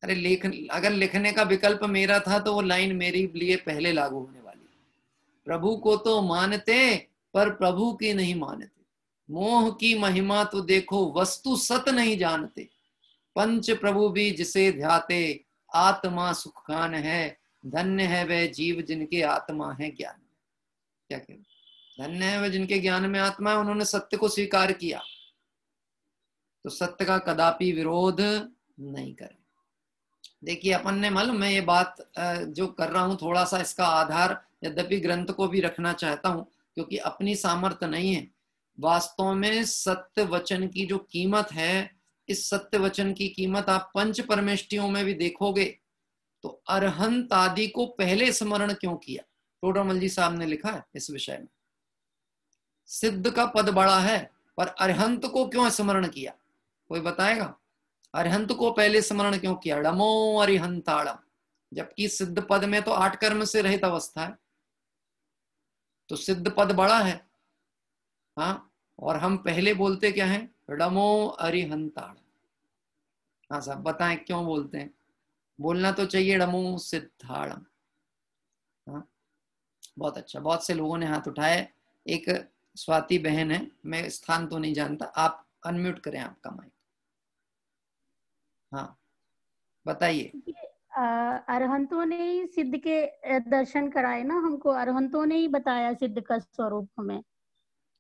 अरे अगर लिखने का विकल्प मेरा था तो वो लाइन मेरे लिए पहले लागू होने वाली। प्रभु को तो मानते पर प्रभु की नहीं मानते, मोह की महिमा तो देखो वस्तु सत नहीं जानते, पंच प्रभु भी जिसे ध्याते आत्मा सुखान है, धन्य है वह जीव जिनके आत्मा है ज्ञान। क्या कह, धन्य है वह जिनके ज्ञान में आत्मा है। उन्होंने सत्य को स्वीकार किया, तो सत्य का कदापि विरोध नहीं करें। देखिए, अपन ने मालूम, मैं ये बात जो कर रहा हूं थोड़ा सा इसका आधार यद्यपि ग्रंथ को भी रखना चाहता हूं, क्योंकि अपनी सामर्थ्य नहीं है। वास्तव में सत्य वचन की जो कीमत है, इस सत्य वचन की कीमत आप पंच परमेष्टियों में भी देखोगे तो अरहंत आदि को पहले स्मरण क्यों किया? टोडरमल जी साहब ने लिखा है इस विषय में। सिद्ध का पद बड़ा है पर अरहंत को क्यों स्मरण किया? कोई बताएगा? अरहंत को पहले स्मरण क्यों किया? डमो अरिहंताड़म, जबकि सिद्ध पद में तो 8 कर्म से रहित अवस्था है, तो सिद्ध पद बड़ा है। हाँ, और हम पहले बोलते क्या है? डमो अरिहंताड़म। हाँ साहब बताएं क्यों बोलते हैं? बोलना तो चाहिए डमो सिद्धाड़म। हाँ, बहुत अच्छा, बहुत से लोगों ने हाथ उठाए। एक स्वाति बहन है, मैं स्थान तो नहीं जानता, आप अनम्यूट करें आपका माइक। हाँ बताइए। अरहंतों ने ही सिद्ध के दर्शन कराए ना हमको, अरहंतों ने ही बताया सिद्ध का स्वरूप हमें,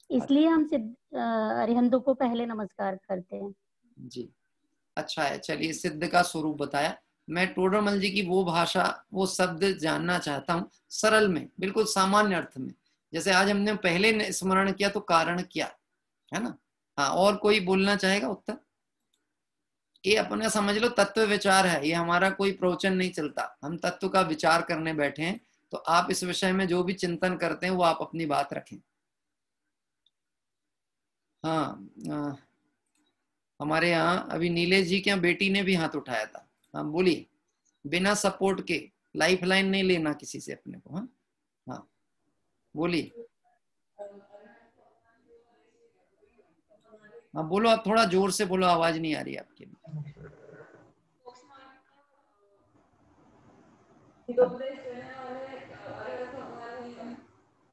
इसलिए हम सिद्ध अरहंतों को पहले नमस्कार करते हैं जी। अच्छा है, चलिए, सिद्ध का स्वरूप बताया। मैं टोडरमल जी की वो भाषा, वो शब्द जानना चाहता हूँ सरल में, बिल्कुल सामान्य अर्थ में। जैसे आज हमने पहले स्मरण किया तो कारण क्या है ना? हाँ, और कोई बोलना चाहेगा उत्तर? ये अपना समझ लो तत्व विचार है, ये हमारा कोई प्रवचन नहीं चलता, हम तत्व का विचार करने बैठे हैं। तो आप इस विषय में जो भी चिंतन करते हैं वो आप अपनी बात रखें। हाँ, हमारे यहाँ अभी नीलेश जी के बेटी ने भी हाथ उठाया था। हाँ बोलिए, बिना सपोर्ट के, लाइफ लाइन नहीं लेना किसी से अपने को। हाँ हाँ बोलिए। हाँ बोलो, आप थोड़ा जोर से बोलो, आवाज नहीं आ रही आपकी।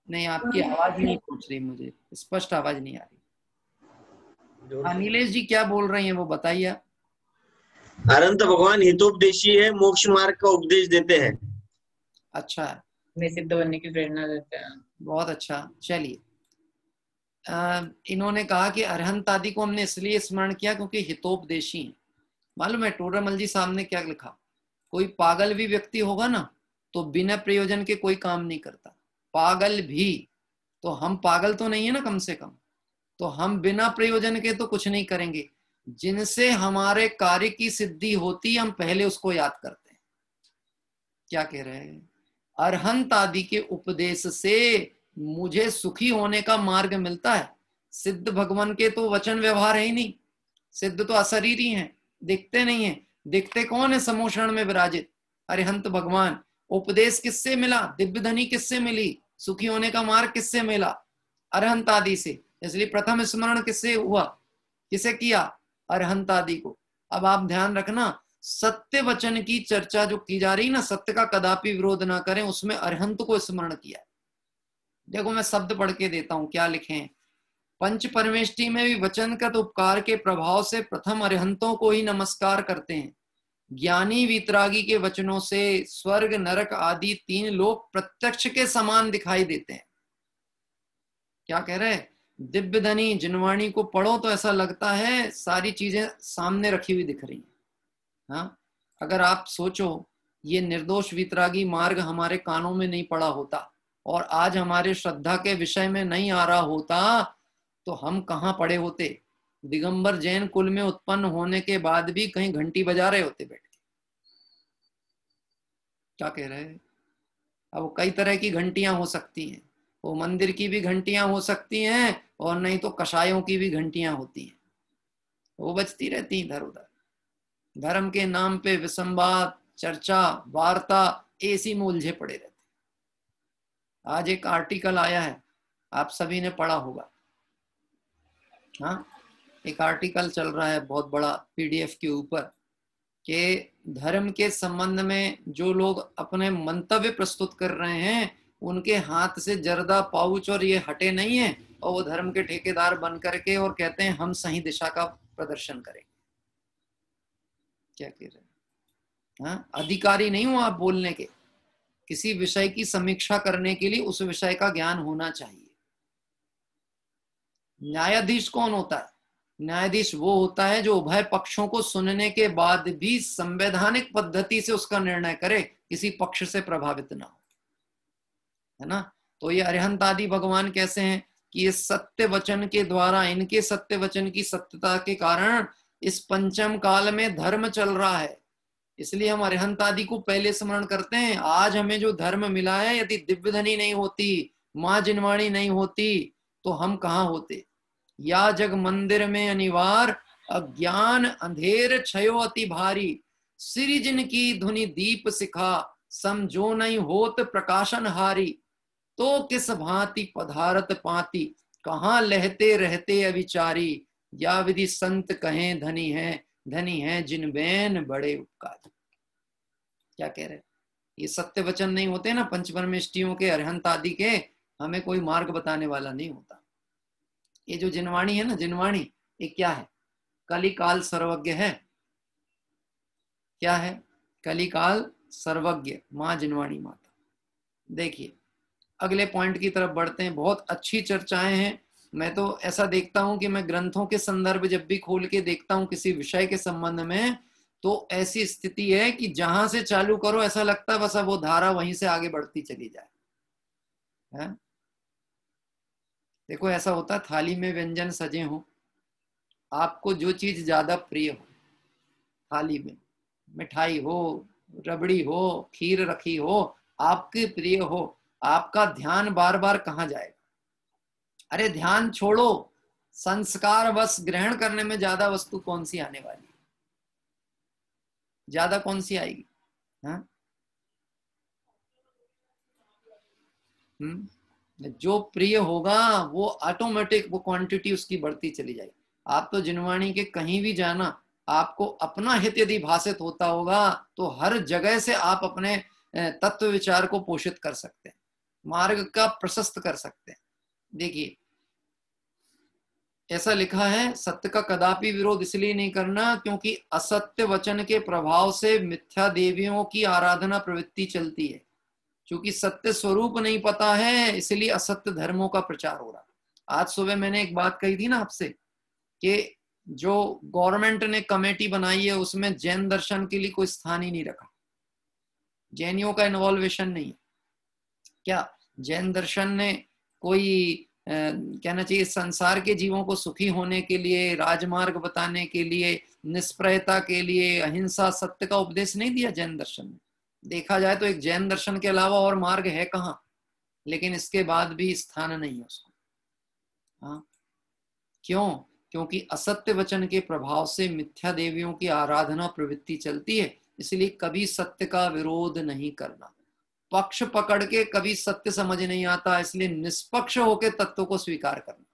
नहीं, आपकी आवाज नहीं पहुंच रही, मुझे स्पष्ट आवाज नहीं आ रही। हाँ नीलेश जी क्या बोल रही हैं वो बताइए आप। अरहंत भगवान हितोपदेशी है, मोक्ष मार्ग का उपदेश देते हैं। अच्छा, वे सिद्ध बनने की प्रेरणा देते हैं। बहुत अच्छा। चलिए, इन्होंने कहा कि अरहंत आदि को हमने इसलिए स्मरण किया क्योंकि हितोपदेशी हैं। मालूम है टोडरमल जी साहब ने क्या लिखा? कोई पागल भी व्यक्ति होगा ना तो बिना प्रयोजन के कोई काम नहीं करता। पागल भी, तो हम पागल तो नहीं है ना कम से कम, तो हम बिना प्रयोजन के तो कुछ नहीं करेंगे। जिनसे हमारे कार्य की सिद्धि होती हम पहले उसको याद करते हैं। क्या कह रहे हैं? अरहंत आदि के उपदेश से मुझे सुखी होने का मार्ग मिलता है। सिद्ध भगवान के तो वचन व्यवहार है ही नहीं, सिद्ध तो अशरीरी हैं, दिखते नहीं है। दिखते कौन है? समोषण में विराजित अरिहंत भगवान। उपदेश किससे मिला? दिव्य धनी किससे मिली? सुखी होने का मार्ग किससे मिला? अरहंत आदि से। इसलिए प्रथम स्मरण किससे हुआ? किसे किया? अरहंत आदि को। अब आप ध्यान रखना, सत्य वचन की चर्चा जो की जा रही ना, सत्य का कदापि विरोध ना करें, उसमें अरहंत को स्मरण किया। देखो मैं शब्द पढ़ के देता हूं क्या लिखे हैं। पंच परमेष्टि में भी वचनगत उपकार के प्रभाव से प्रथम अरहंतों को ही नमस्कार करते हैं। ज्ञानी वितरागी के वचनों से स्वर्ग नरक आदि 3 लोक प्रत्यक्ष के समान दिखाई देते हैं। क्या कह रहे हैं? दिव्य धनी जिनवाणी को पढ़ो तो ऐसा लगता है सारी चीजें सामने रखी हुई दिख रही हैं। हाँ, अगर आप सोचो ये निर्दोष वितरागी मार्ग हमारे कानों में नहीं पड़ा होता और आज हमारे श्रद्धा के विषय में नहीं आ रहा होता तो हम कहाँ पड़े होते? दिगंबर जैन कुल में उत्पन्न होने के बाद भी कहीं घंटी बजा रहे होते बैठ के। क्या कह रहे हैं? अब कई तरह की घंटियां हो सकती हैं, वो मंदिर की भी घंटियां हो सकती हैं और नहीं तो कषायों की भी घंटियां होती हैं, वो बजती रहती इधर उधर। धर्म के नाम पे विसंवाद, चर्चा, वार्ता, ऐसी में उलझे पड़े रहते। आज एक आर्टिकल आया है, आप सभी ने पढ़ा होगा। हाँ, एक आर्टिकल चल रहा है बहुत बड़ा पीडीएफ के ऊपर कि धर्म के संबंध में जो लोग अपने मंतव्य प्रस्तुत कर रहे हैं उनके हाथ से जर्दा पाउच और ये हटे नहीं है और वो धर्म के ठेकेदार बन करके और कहते हैं हम सही दिशा का प्रदर्शन करेंगे। क्या कह रहे हैं? हाँ, अधिकारी नहीं हो आप बोलने के। किसी विषय की समीक्षा करने के लिए उस विषय का ज्ञान होना चाहिए। न्यायाधीश कौन होता है? न्यायाधीश वो होता है जो उभय पक्षों को सुनने के बाद भी संवैधानिक पद्धति से उसका निर्णय करे, किसी पक्ष से प्रभावित ना हो, है ना। तो ये अरिहंत आदि भगवान कैसे हैं कि ये सत्य वचन के द्वारा, इनके सत्य वचन की सत्यता के कारण इस पंचम काल में धर्म चल रहा है, इसलिए हम अरिहंत आदि को पहले स्मरण करते हैं। आज हमें जो धर्म मिला है, यदि दिव्य धनी नहीं होती, माँ जिनवाणी नहीं होती तो हम कहाँ होते। या जग मंदिर में अनिवार, अज्ञान अंधेर छयो अति भारी, श्री जिन की धुनि दीप सिखा, समझो नहीं होत प्रकाशन हारी, तो किस भांति पधारत पाती, कहाँ लहते रहते अविचारी, या विधि संत कहें धनी है जिन बैन बड़े उपकार। क्या कह रहे? ये सत्य वचन नहीं होते ना पंचपरमेष्टियों के, अरिहंत आदि के, हमें कोई मार्ग बताने वाला नहीं होता। ये जो जिनवाणी है ना, जिनवाणी ये क्या है? कलिकाल सर्वज्ञ है। क्या है? कलिकाल सर्वज्ञ माँ जिनवाणी माता। देखिए अगले पॉइंट की तरफ बढ़ते हैं। बहुत अच्छी चर्चाएं हैं। मैं तो ऐसा देखता हूं कि मैं ग्रंथों के संदर्भ जब भी खोल के देखता हूं किसी विषय के संबंध में, तो ऐसी स्थिति है कि जहां से चालू करो ऐसा लगता है बस अब वो धारा वहीं से आगे बढ़ती चली जाए, है? देखो ऐसा होता है, थाली में व्यंजन सजे हो, आपको जो चीज ज्यादा प्रिय हो, थाली में मिठाई हो, रबड़ी हो, खीर रखी हो, आपके प्रिय हो, आपका ध्यान बार बार कहाँ जाएगा? अरे ध्यान छोड़ो, संस्कार बस ग्रहण करने में ज्यादा वस्तु कौन सी आने वाली? ज्यादा कौन सी आएगी? हाँ? जो प्रिय होगा वो ऑटोमेटिक वो क्वांटिटी उसकी बढ़ती चली जाएगी। आप तो जिनवाणी के कहीं भी जाना, आपको अपना हित यदि भाषित होता होगा तो हर जगह से आप अपने तत्व विचार को पोषित कर सकते हैं, मार्ग का प्रशस्त कर सकते हैं। देखिए ऐसा लिखा है, सत्य का कदापि विरोध इसलिए नहीं करना क्योंकि असत्य वचन के प्रभाव से मिथ्या देवियों की आराधना प्रवृत्ति चलती है। क्योंकि सत्य स्वरूप नहीं पता है इसलिए असत्य धर्मों का प्रचार हो रहा। आज सुबह मैंने एक बात कही थी ना आपसे कि जो गवर्नमेंट ने कमेटी बनाई है उसमें जैन दर्शन के लिए कोई स्थान ही नहीं रखा, जैनियों का इन्वॉल्वेशन नहीं है। क्या जैन दर्शन ने कोई कहना चाहिए संसार के जीवों को सुखी होने के लिए, राजमार्ग बताने के लिए, निष्प्रयता के लिए, अहिंसा सत्य का उपदेश नहीं दिया जैन दर्शन ने? देखा जाए तो एक जैन दर्शन के अलावा और मार्ग है कहाँ? लेकिन इसके बाद भी स्थान नहीं है उसको। हाँ, क्यों? क्योंकि असत्य वचन के प्रभाव से मिथ्या देवियों की आराधना प्रवृत्ति चलती है, इसलिए कभी सत्य का विरोध नहीं करना। पक्ष पकड़ के कभी सत्य समझ नहीं आता, इसलिए निष्पक्ष होकर तत्व को स्वीकार करना।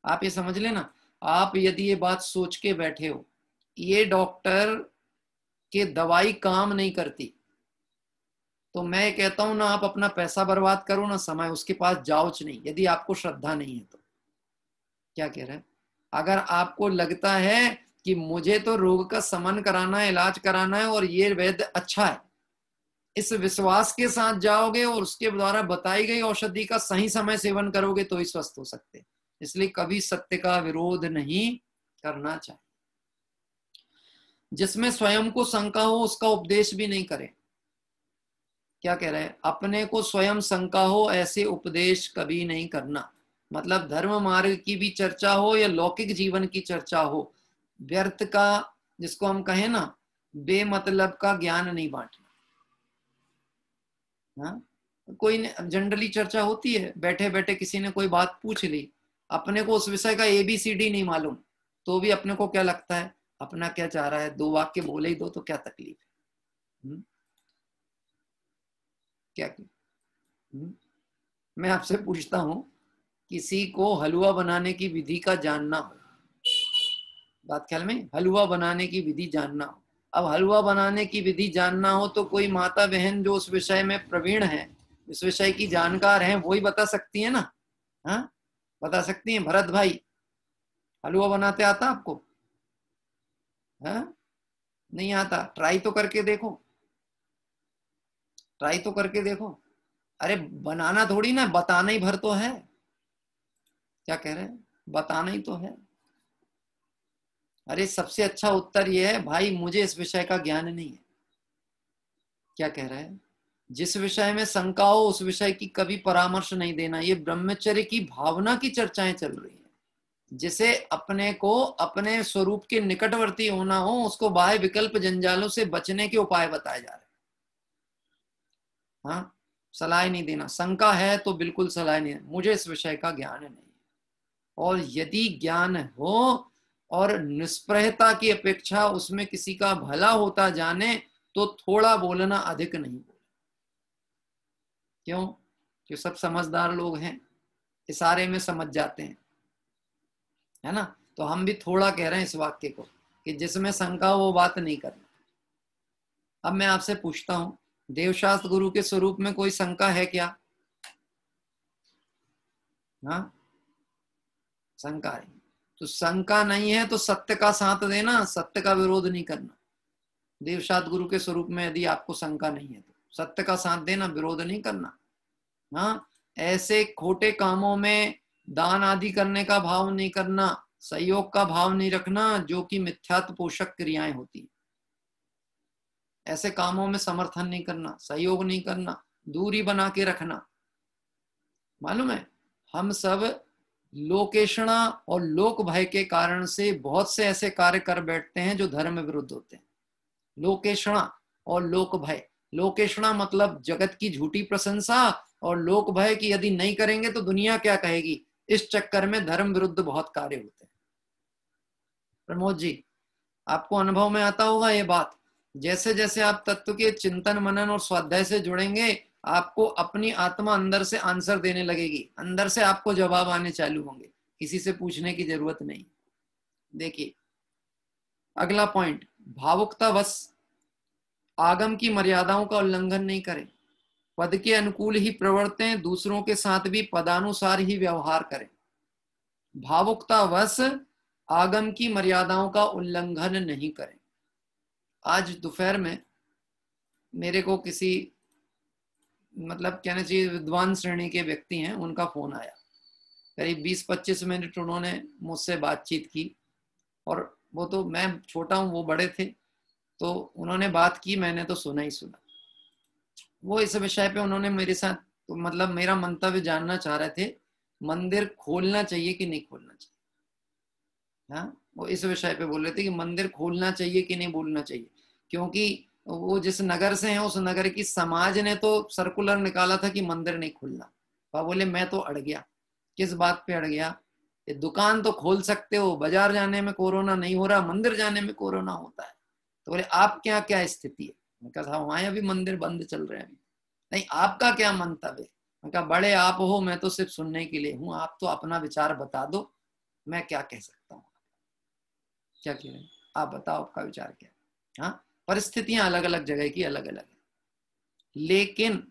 आप ये समझ लेना, आप यदि ये बात सोच के बैठे हो ये डॉक्टर के दवाई काम नहीं करती, तो मैं कहता हूं ना आप अपना पैसा बर्बाद करो ना समय, उसके पास जाओच नहीं, यदि आपको श्रद्धा नहीं है तो। क्या कह रहे हैं? अगर आपको लगता है कि मुझे तो रोग का शमन कराना है, इलाज कराना है और ये वैद्य अच्छा है, इस विश्वास के साथ जाओगे और उसके द्वारा बताई गई औषधि का सही समय सेवन करोगे तो ही स्वस्थ हो सकते हैं। इसलिए कभी सत्य का विरोध नहीं करना चाहिए। जिसमें स्वयं को शंका हो उसका उपदेश भी नहीं करें। क्या कह रहे हैं? अपने को स्वयं शंका हो ऐसे उपदेश कभी नहीं करना। मतलब धर्म मार्ग की भी चर्चा हो या लौकिक जीवन की चर्चा हो, व्यर्थ का, जिसको हम कहें ना, बेमतलब का ज्ञान नहीं बांटना। हाँ, कोई जनरली चर्चा होती है, बैठे बैठे किसी ने कोई बात पूछ ली, अपने को उस विषय का ABCD नहीं मालूम, तो भी अपने को क्या लगता है, अपना क्या चाह रहा है, 2 वाक्य बोले ही दो तो क्या तकलीफ है। क्या मैं आपसे पूछता हूं, किसी को हलवा बनाने की विधि का जानना हो, बात ख्याल में, हलवा बनाने की विधि जानना हो, अब हलवा बनाने की विधि जानना हो तो कोई माता बहन जो उस विषय में प्रवीण है, इस विषय की जानकार है, वही बता सकती है ना। हाँ, बता सकती हैं। भरत भाई, हलवा बनाते आता आपको? हाँ, नहीं आता? ट्राई तो करके देखो, ट्राई तो करके देखो। अरे बनाना थोड़ी ना, बताना ही भर तो है। क्या कह रहे हैं? बताना ही तो है। अरे सबसे अच्छा उत्तर यह है, भाई मुझे इस विषय का ज्ञान नहीं है। क्या कह रहे हैं? जिस विषय में शंका हो उस विषय की कभी परामर्श नहीं देना। ये ब्रह्मचर्य की भावना की चर्चाएं चल रही हैं। जिसे अपने को अपने स्वरूप के निकटवर्ती होना हो, उसको बाह्य विकल्प जंजालों से बचने के उपाय बताए जा रहे हैं। हाँ, सलाह नहीं देना। शंका है तो बिल्कुल सलाह नहीं है, मुझे इस विषय का ज्ञान नहीं है। और यदि ज्ञान हो और निष्प्रहता की अपेक्षा उसमें किसी का भला होता जाने तो थोड़ा बोलना, अधिक नहीं बोलना। क्यों? कि सब समझदार लोग हैं, इशारे में समझ जाते हैं, है ना। तो हम भी थोड़ा कह रहे हैं इस वाक्य को कि जिसमें शंका हो वो बात नहीं करना। अब मैं आपसे पूछता हूं, देवशास्त्र गुरु के स्वरूप में कोई शंका है क्या? हाँ, शंका है तो शंका नहीं है तो सत्य का साथ देना, सत्य का विरोध नहीं करना। देवशास्त्र गुरु के स्वरूप में यदि आपको शंका नहीं है तो सत्य का साथ देना, विरोध नहीं करना। हाँ, ऐसे खोटे कामों में दान आदि करने का भाव नहीं करना, सहयोग का भाव नहीं रखना जो कि मिथ्यात्व पोषक क्रियाएं होती हैं। ऐसे कामों में समर्थन नहीं करना, सहयोग नहीं करना, दूरी बना के रखना। मालूम है, हम सब लोकेषणा और लोक भय के कारण से बहुत से ऐसे कार्य कर बैठते हैं जो धर्म विरुद्ध होते हैं। लोकेषणा और लोक भय। लोकेषणा मतलब जगत की झूठी प्रशंसा, और लोक भय कि यदि नहीं करेंगे तो दुनिया क्या कहेगी। इस चक्कर में धर्म विरुद्ध बहुत कार्य होते हैं। प्रमोद जी, आपको अनुभव में आता होगा ये बात। जैसे जैसे आप तत्व के चिंतन मनन और स्वाध्याय से जुड़ेंगे, आपको अपनी आत्मा अंदर से आंसर देने लगेगी, अंदर से आपको जवाब आने चालू होंगे, किसी से पूछने की जरूरत नहीं। देखिए अगला पॉइंट, भावुकतावश आगम की मर्यादाओं का उल्लंघन नहीं करें, पद के अनुकूल ही प्रवर्तें, दूसरों के साथ भी पदानुसार ही व्यवहार करें। भावुकतावश आगम की मर्यादाओं का उल्लंघन नहीं करें। आज दोपहर में मेरे को किसी, मतलब कहना चाहिए विद्वान श्रेणी के व्यक्ति हैं, उनका फोन आया। करीब 20-25 मिनट उन्होंने मुझसे बातचीत की, और वो तो, मैं छोटा हूँ वो बड़े थे, तो उन्होंने बात की, मैंने तो सुना ही सुना। वो इस विषय पे उन्होंने मेरे साथ, तो मतलब मेरा मंतव्य जानना चाह रहे थे, मंदिर खोलना चाहिए कि नहीं खोलना चाहिए। हाँ, वो इस विषय पे बोल रहे थे कि मंदिर खोलना चाहिए कि नहीं बोलना चाहिए, क्योंकि वो जिस नगर से हैं उस नगर की समाज ने तो सर्कुलर निकाला था कि मंदिर नहीं खोलना। वह बोले मैं तो अड़ गया। किस बात पे अड़ गया? ये दुकान तो खोल सकते हो, बाजार जाने में कोरोना नहीं हो रहा, मंदिर जाने में कोरोना होता है। तो बोले आप क्या क्या स्थिति है? मैं कहा वहां अभी मंदिर बंद चल रहे हैं। नहीं आपका क्या मंतव्य है? मैं कहा बड़े आप हो, मैं तो सिर्फ सुनने के लिए हूं, आप तो अपना विचार बता दो, मैं क्या कह सकता हूँ। क्या कह रहे हैं आप बताओ, आपका विचार क्या है। हाँ, परिस्थितियां अलग अलग जगह की अलग अलग है, लेकिन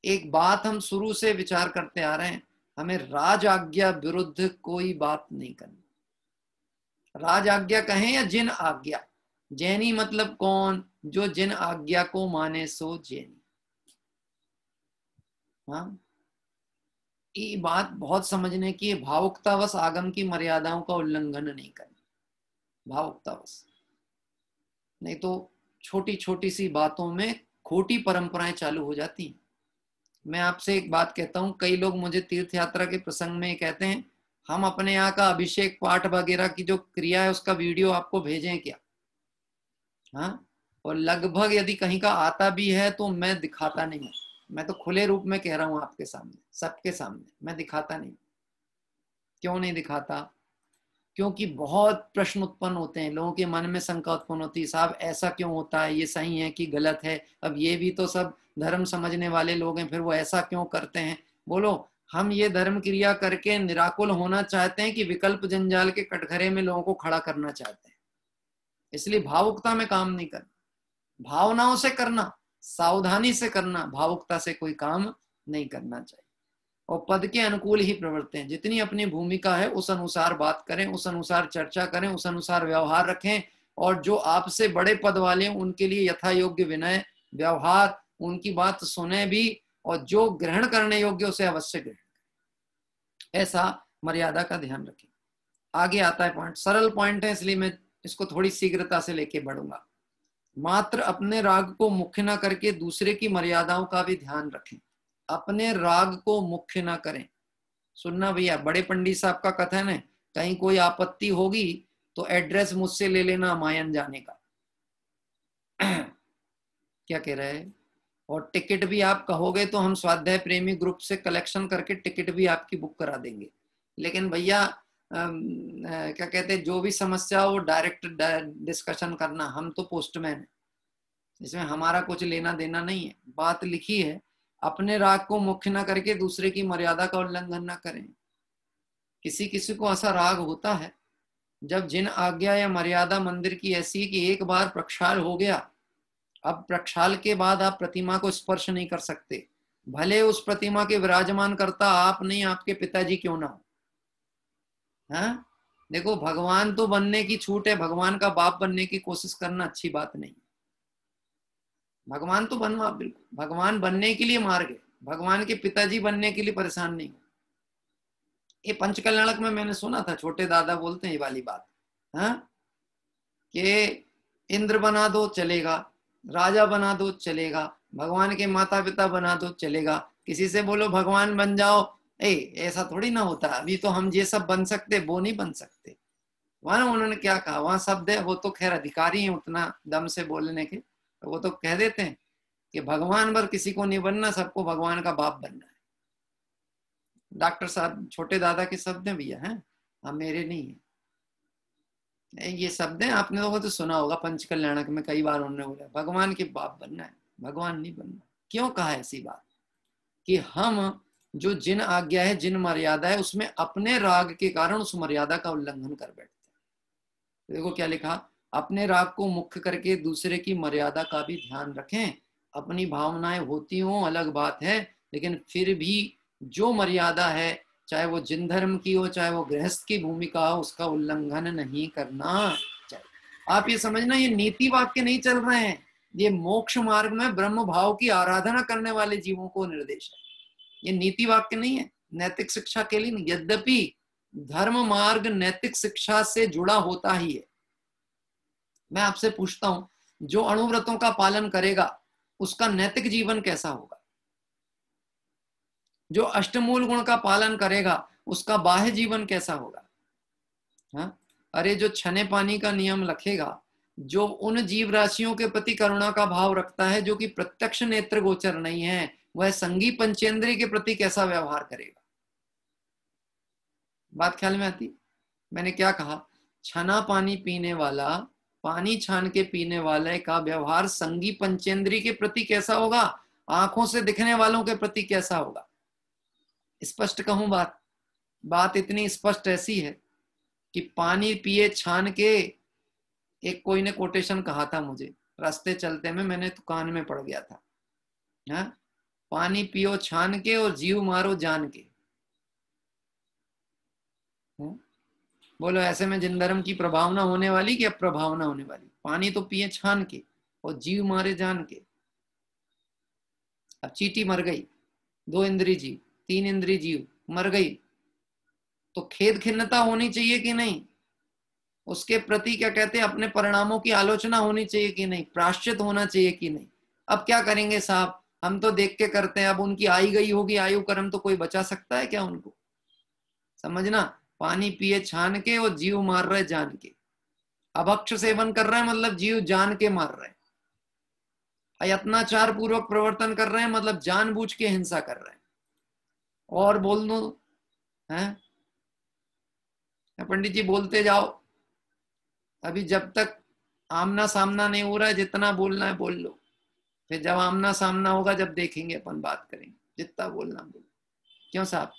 एक बात हम शुरू से विचार करते आ रहे हैं, हमें राज आज्ञा विरुद्ध कोई बात नहीं करनी। राज आज्ञा कहें या जिन आज्ञा, जैनी मतलब कौन, जो जिन आज्ञा को माने सो जैनी। हाँ, ये बात बहुत समझने की है। भावुकतावश आगम की मर्यादाओं का उल्लंघन नहीं करना, भावुकतावश, नहीं तो छोटी छोटी सी बातों में खोटी परंपराएं चालू हो जाती हैं। मैं आपसे एक बात कहता हूं, कई लोग मुझे तीर्थ यात्रा के प्रसंग में कहते हैं हम अपने यहाँ का अभिषेक पाठ वगैरह की जो क्रिया है उसका वीडियो आपको भेजें क्या। हाँ, और लगभग यदि कहीं का आता भी है तो मैं दिखाता नहीं हूं। मैं तो खुले रूप में कह रहा हूं आपके सामने, सबके सामने, मैं दिखाता नहीं। क्यों नहीं दिखाता? क्योंकि बहुत प्रश्न उत्पन्न होते हैं, लोगों के मन में शंका उत्पन्न होती है, साहब ऐसा क्यों होता है, ये सही है कि गलत है। अब ये भी तो सब धर्म समझने वाले लोग हैं, फिर वो ऐसा क्यों करते हैं। बोलो, हम ये धर्म क्रिया करके निराकुल होना चाहते हैं कि विकल्प जंजाल के कटघरे में लोगों को खड़ा करना चाहते हैं। इसलिए भावुकता में काम नहीं करना, भावनाओं से करना, सावधानी से करना, भावुकता से कोई काम नहीं करना चाहिए। और पद के अनुकूल ही प्रवर्तें, जितनी अपनी भूमिका है उस अनुसार बात करें, उस अनुसार चर्चा करें, उस अनुसार व्यवहार रखें। और जो आपसे बड़े पद वाले हैं उनके लिए यथा योग्य विनय व्यवहार, उनकी बात सुने भी, और जो ग्रहण करने योग्य उसे अवश्य ग्रहण करें। ऐसा मर्यादा का ध्यान रखें। आगे आता है पॉइंट, सरल पॉइंट है इसलिए मैं इसको थोड़ी शीघ्रता से लेके बढ़ूंगा। मात्र अपने राग को मुख्य न करके दूसरे की मर्यादाओं का भी ध्यान रखें। अपने राग को मुख्य ना करें। सुनना भैया, बड़े पंडित साहब का कथन है, कहीं कोई आपत्ति होगी तो एड्रेस मुझसे ले लेना मायन जाने का। क्या कह रहे हैं? और टिकट भी आप कहोगे तो हम स्वाध्याय प्रेमी ग्रुप से कलेक्शन करके टिकट भी आपकी बुक करा देंगे। लेकिन भैया क्या कहते हैं, जो भी समस्या हो डायरेक्ट डिस्कशन करना, हम तो पोस्टमैन है, इसमें हमारा कुछ लेना देना नहीं है। बात लिखी है, अपने राग को मुख्य न करके दूसरे की मर्यादा का उल्लंघन न करें। किसी किसी को ऐसा राग होता है जब जिन आज्ञा या मर्यादा मंदिर की ऐसी कि एक बार प्रक्षाल हो गया, अब प्रक्षाल के बाद आप प्रतिमा को स्पर्श नहीं कर सकते, भले उस प्रतिमा के विराजमान करता आप नहीं, आपके पिताजी क्यों ना हो। हाँ, देखो, भगवान तो बनने की छूट है, भगवान का बाप बनने की कोशिश करना अच्छी बात नहीं। भगवान तो बनवा, बिल्कुल भगवान बनने के लिए मार्ग है, भगवान के पिताजी बनने के लिए परेशान नहीं। ये पंचकल्याणक में मैंने सुना था, छोटे दादा बोलते हैं ये वाली बात, हाँ, कि इंद्र बना दो चलेगा, राजा बना दो चलेगा, भगवान के माता पिता बना दो चलेगा, किसी से बोलो भगवान बन जाओ, ऐसा थोड़ी ना होता। अभी तो हम ये सब बन सकते, वो नहीं बन सकते। वहां उन्होंने क्या कहा, वहां शब्द है, वो तो खैर अधिकारी है उतना दम से बोलने के, तो वो तो कह देते हैं कि भगवान पर किसी को नहीं बनना, सबको भगवान का बाप बनना है। डॉक्टर साहब छोटे दादा के शब्द हैं भैया, हैं, हाँ, मेरे नहीं है। ये शब्द हैं, आपने लोगों तो सुना होगा, पंचकल्याणक में कई बार उन्होंने बोला भगवान के बाप बनना है, भगवान नहीं बनना। क्यों कहा ऐसी बात? कि हम जो जिन आज्ञा है, जिन मर्यादा है, उसमें अपने राग के कारण उस मर्यादा का उल्लंघन कर बैठते हैं। देखो क्या लिखा, अपने राग को मुख्य करके दूसरे की मर्यादा का भी ध्यान रखें। अपनी भावनाएं होती हों अलग बात है, लेकिन फिर भी जो मर्यादा है, चाहे वो जिन धर्म की हो, चाहे वो गृहस्थ की भूमिका हो, उसका उल्लंघन नहीं करना चाहिए। आप ये समझना, ये नीति वाक्य नहीं चल रहे हैं, ये मोक्ष मार्ग में ब्रह्म भाव की आराधना करने वाले जीवों को निर्देश है। ये नीति वाक्य नहीं है, नैतिक शिक्षा के लिए नहीं। यद्यपि धर्म मार्ग नैतिक शिक्षा से जुड़ा होता ही है। मैं आपसे पूछता हूं, जो अणुव्रतों का पालन करेगा उसका नैतिक जीवन कैसा होगा? जो अष्टमूल गुण का पालन करेगा उसका बाह्य जीवन कैसा होगा? हाँ, अरे जो छने पानी का नियम रखेगा, जो उन जीव राशियों के प्रति करुणा का भाव रखता है जो कि प्रत्यक्ष नेत्र गोचर नहीं है, वह संगी पंचेंद्रिय के प्रति कैसा व्यवहार करेगा? बात ख्याल में आती? मैंने क्या कहा, छना पानी पीने वाला, पानी छान के पीने वाले का व्यवहार संगी पंचेंद्रिय के प्रति कैसा होगा? आंखों से दिखने वालों के प्रति कैसा होगा। स्पष्ट कहूं बात इतनी स्पष्ट ऐसी है कि पानी पिए छान के, एक कोई ने कोटेशन कहा था मुझे रास्ते चलते में, मैंने तो कान में पड़ गया था। हाँ, पानी पियो छान के और जीव मारो जान के। बोलो ऐसे में जिन धर्म की प्रभावना होने वाली कि अप्रभावना होने वाली। पानी तो पिए छान के और जीव मारे जान के। अब चींटी मर गई, 2 इंद्रिय जीव, 3 इंद्रिय जीव मर गई, तो खेद खिन्नता होनी चाहिए कि नहीं? उसके प्रति क्या कहते हैं, अपने परिणामों की आलोचना होनी चाहिए कि नहीं? प्रायश्चित होना चाहिए कि नहीं? अब क्या करेंगे साहब, हम तो देख के करते हैं। अब उनकी आई गई होगी आयु कर्म, तो कोई बचा सकता है क्या उनको? समझना, पानी पिए छान के और जीव मार रहे जान के। अभक्ष सेवन कर रहे हैं मतलब जीव जान के मार रहे हैं। अयत्नाचार पूर्वक प्रवर्तन कर रहे हैं मतलब जानबूझ के हिंसा कर रहे हैं। और बोल दो हैं पंडित जी, बोलते जाओ। अभी जब तक आमना सामना नहीं हो रहा है, जितना बोलना है बोल लो, फिर जब आमना सामना होगा, जब देखेंगे अपन बात करेंगे। जितना बोलना बोलो। क्यों साहब,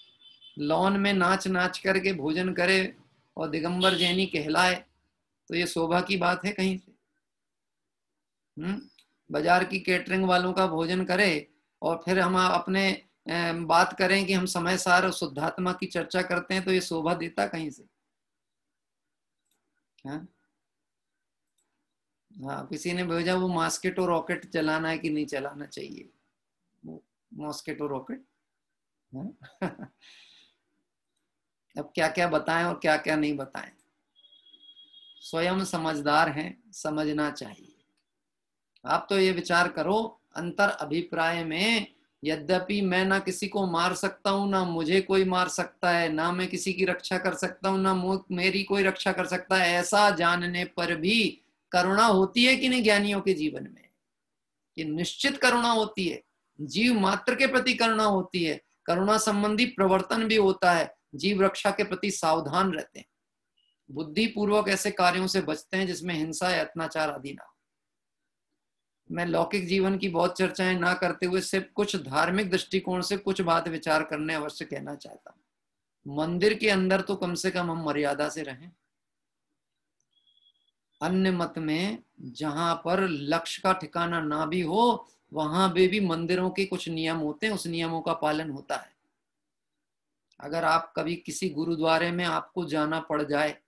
लॉन में नाच नाच करके भोजन करे और दिगंबर जैनी कहलाए, तो ये शोभा की बात है कहीं से? बाजार की केटरिंग वालों का भोजन करे और फिर हम अपने बात करें कि हम समय सार शुद्धात्मा की चर्चा करते हैं, तो ये शोभा देता कहीं से? हाँ, किसी ने भेजा वो मॉस्किटो रॉकेट चलाना है कि नहीं चलाना चाहिए, वो मॉस्किटो रॉकेट। अब क्या क्या बताएं और क्या क्या नहीं बताएं। स्वयं समझदार हैं, समझना चाहिए। आप तो ये विचार करो, अंतर अभिप्राय में, यद्यपि मैं ना किसी को मार सकता हूं, ना मुझे कोई मार सकता है, ना मैं किसी की रक्षा कर सकता हूं, ना मेरी कोई रक्षा कर सकता है, ऐसा जानने पर भी करुणा होती है कि नहीं ज्ञानियों के जीवन में? ये निश्चित करुणा होती है। जीव मात्र के प्रति करुणा होती है। करुणा संबंधी प्रवर्तन भी होता है। जीव रक्षा के प्रति सावधान रहते हैं, बुद्धि पूर्वक ऐसे कार्यों से बचते हैं जिसमें हिंसा या अत्याचार आदि ना हो। मैं लौकिक जीवन की बहुत चर्चाएं ना करते हुए सिर्फ कुछ धार्मिक दृष्टिकोण से कुछ बात विचार करने अवश्य कहना चाहता हूं। मंदिर के अंदर तो कम से कम हम मर्यादा से रहें। अन्य मत में जहां पर लक्ष्य का ठिकाना ना भी हो, वहां भी मंदिरों के कुछ नियम होते हैं, उस नियमों का पालन होता है। अगर आप कभी किसी गुरुद्वारे में आपको जाना पड़ जाए,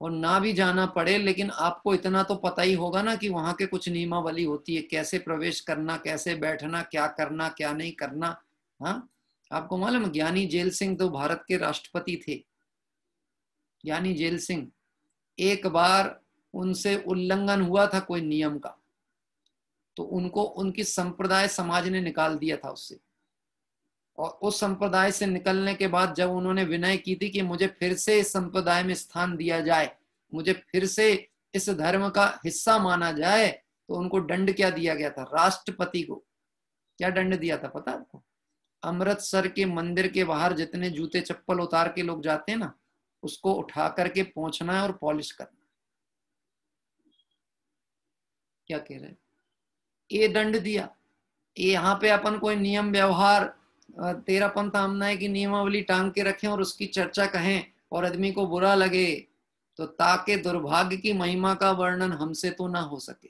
और ना भी जाना पड़े, लेकिन आपको इतना तो पता ही होगा ना कि वहां के कुछ नियमावली होती है, कैसे प्रवेश करना, कैसे बैठना, क्या करना क्या नहीं करना। हाँ, आपको मालूम, ज्ञानी जेल सिंह तो भारत के राष्ट्रपति थे। ज्ञानी जेल सिंह, एक बार उनसे उल्लंघन हुआ था कोई नियम का, तो उनको उनकी संप्रदाय समाज ने निकाल दिया था उससे। और उस संप्रदाय से निकलने के बाद जब उन्होंने विनय की थी कि मुझे फिर से इस संप्रदाय में स्थान दिया जाए, मुझे फिर से इस धर्म का हिस्सा माना जाए, तो उनको दंड क्या दिया गया था? राष्ट्रपति को क्या दंड दिया था पता आपको? अमृतसर के मंदिर के बाहर जितने जूते चप्पल उतार के लोग जाते हैं ना, उसको उठा करके पहुंचना है और पॉलिश करना। क्या कह रहे हैं? ये दंड दिया। यहाँ पे अपन कोई नियम व्यवहार, तेरा पंथ आमना है कि नियमावली टांग के रखें और उसकी चर्चा कहें और आदमी को बुरा लगे, तो ताके दुर्भाग्य की महिमा का वर्णन हमसे तो ना हो सके।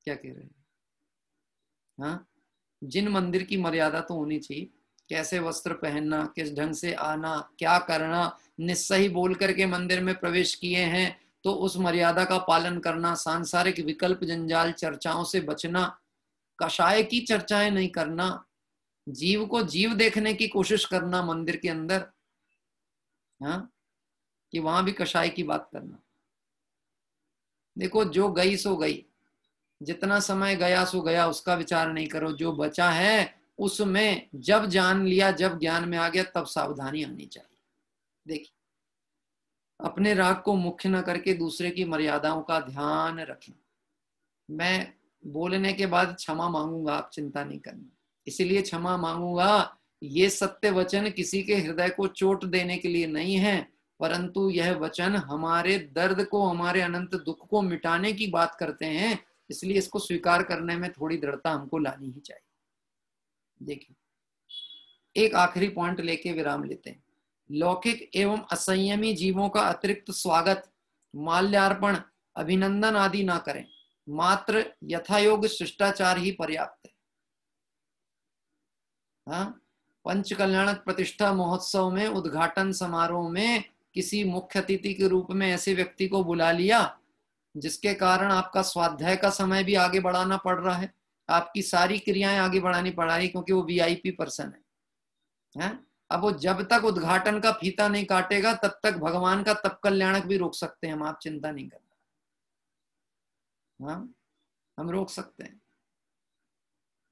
क्या कह रहे हैं? हाँ, जिन मंदिर की मर्यादा तो होनी चाहिए, कैसे वस्त्र पहनना, किस ढंग से आना, क्या करना, निस्सही बोल करके मंदिर में प्रवेश किए हैं तो उस मर्यादा का पालन करना, सांसारिक विकल्प जंजाल चर्चाओं से बचना, कषाय की चर्चाएं नहीं करना, जीव को जीव देखने की कोशिश करना मंदिर के अंदर, हाँ, कि वहां भी कषाय की बात करना। देखो, जो गई सो गई, जितना समय गया सो गया, उसका विचार नहीं करो। जो बचा है उसमें जब जान लिया, जब ज्ञान में आ गया, तब सावधानी आनी चाहिए। देखिए, अपने राग को मुख्य न करके दूसरे की मर्यादाओं का ध्यान रखें। मैं बोलने के बाद क्षमा मांगूंगा, आप चिंता नहीं करना। इसीलिए क्षमा मांगूंगा, ये सत्य वचन किसी के हृदय को चोट देने के लिए नहीं है, परंतु यह वचन हमारे दर्द को, हमारे अनंत दुख को मिटाने की बात करते हैं। इसलिए इसको स्वीकार करने में थोड़ी दृढ़ता हमको लानी ही चाहिए। देखिए, एक आखिरी पॉइंट लेके विराम लेते हैं। लौकिक एवं असंयमी जीवों का अतिरिक्त स्वागत, माल्यार्पण, अभिनंदन आदि ना करें, मात्र यथायोग्य शिष्टाचार ही पर्याप्त है। हाँ, पंच कल्याणक प्रतिष्ठा महोत्सव में उद्घाटन समारोह में किसी मुख्य अतिथि के रूप में ऐसे व्यक्ति को बुला लिया जिसके कारण आपका स्वाध्याय का समय भी आगे बढ़ाना पड़ रहा है, आपकी सारी क्रियाएं आगे बढ़ानी पड़ रही, क्योंकि वो वीआईपी पर्सन है। अब वो जब तक उद्घाटन का फीता नहीं काटेगा तब तक भगवान का तप कल्याणक भी रोक सकते हैं हम, आप चिंता नहीं करना। हाँ, हम रोक सकते हैं।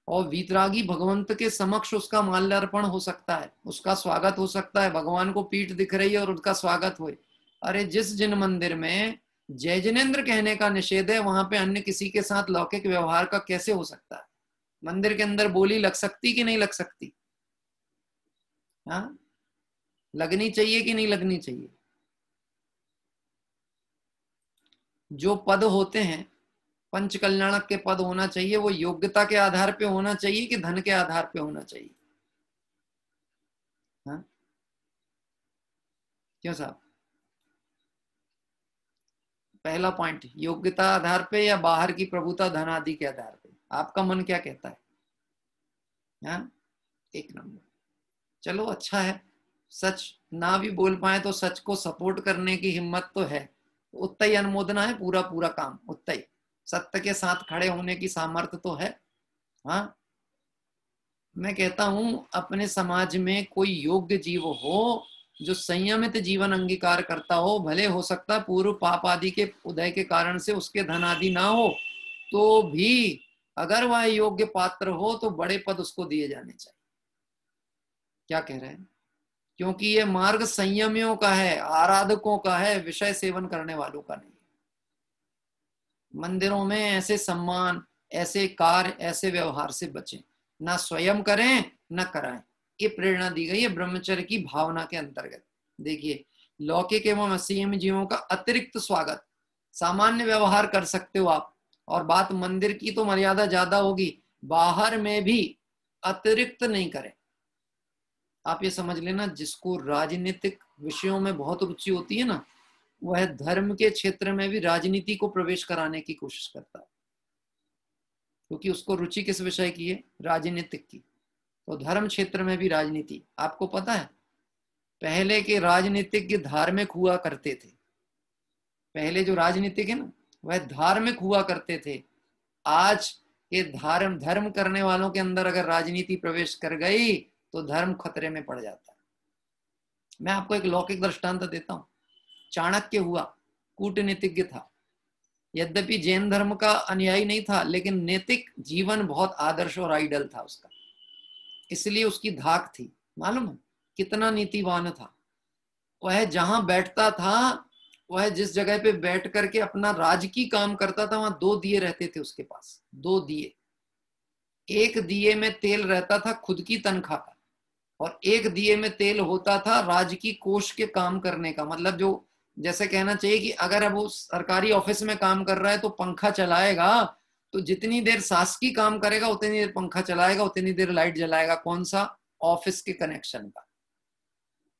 और वीतरागी भगवंत के समक्ष उसका माल्यार्पण हो सकता है, उसका स्वागत हो सकता है। भगवान को पीठ दिख रही है और उसका स्वागत हुए। अरे जिस जिन मंदिर में जय जिनेन्द्र कहने का निषेध है, वहां पे अन्य किसी के साथ लौकिक व्यवहार का कैसे हो सकता है? मंदिर के अंदर बोली लग सकती कि नहीं लग सकती? हाँ, लगनी चाहिए कि नहीं लगनी चाहिए? जो पद होते हैं, पंच कल्याणक के पद होना चाहिए, वो योग्यता के आधार पे होना चाहिए कि धन के आधार पे होना चाहिए? हाँ? क्यों साहब? पहला पॉइंट, योग्यता आधार पे या बाहर की प्रभुता धन आदि के आधार पे? आपका मन क्या कहता है? हाँ? एक नंबर। चलो अच्छा है, सच ना भी बोल पाए तो सच को सपोर्ट करने की हिम्मत तो है, उतना ही अनुमोदना है। पूरा पूरा काम उतना ही, सत्य के साथ खड़े होने की सामर्थ्य तो है। हाँ, मैं कहता हूं अपने समाज में कोई योग्य जीव हो जो संयमित जीवन अंगीकार करता हो, भले हो सकता है पूर्व पाप आदि के उदय के कारण से उसके धन आदि ना हो, तो भी अगर वह योग्य पात्र हो तो बड़े पद उसको दिए जाने चाहिए। क्या कह रहे हैं? क्योंकि ये मार्ग संयमियों का है, आराधकों का है, विषय सेवन करने वालों का नहीं। मंदिरों में ऐसे सम्मान, ऐसे कार्य, ऐसे व्यवहार से बचें, ना स्वयं करें ना कराएं। ये प्रेरणा दी गई है ब्रह्मचर्य की भावना के अंतर्गत। देखिए, लौकिक एवं असंयमी जीवों का अतिरिक्त स्वागत, सामान्य व्यवहार कर सकते हो आप, और बात मंदिर की तो मर्यादा ज्यादा होगी, बाहर में भी अतिरिक्त नहीं करें। आप ये समझ लेना, जिसको राजनीतिक विषयों में बहुत रुचि होती है ना, वह धर्म के क्षेत्र में भी राजनीति को प्रवेश कराने की कोशिश करता है, क्योंकि उसको रुचि किस विषय की है? राजनीतिक की। तो धर्म क्षेत्र में भी राजनीति। आपको पता है पहले के राजनीतिज्ञ धार्मिक हुआ करते थे। पहले जो राजनीतिक है ना, वह धार्मिक हुआ करते थे। आज के धर्म करने वालों के अंदर अगर राजनीति प्रवेश कर गई तो धर्म खतरे में पड़ जाता है। मैं आपको एक लौकिक दृष्टांत देता हूं। चाणक्य हुआ, कूटनीतिज्ञ था, यद्यपि जैन धर्म का अनुयायी नहीं था, लेकिन नैतिक जीवन बहुत आदर्श और आइडल था उसका, इसलिए उसकी धाक थी। मालूम है कितना नीतिवान था? वह जहां बैठता था, वह जिस जगह पे बैठ करके अपना राजकीय काम करता था, वहां 2 दिए रहते थे उसके पास, 2 दिए। एक दिए में तेल रहता था खुद की तनख्वाह का, और एक दिए में तेल होता था राजकीय कोष के काम करने का। मतलब जो जैसे कहना चाहिए कि अगर अब वो सरकारी ऑफिस में काम कर रहा है तो पंखा चलाएगा, तो जितनी देर शासकीय काम करेगा उतनी देर पंखा चलाएगा, उतनी देर लाइट जलाएगा। कौन सा? ऑफिस के कनेक्शन का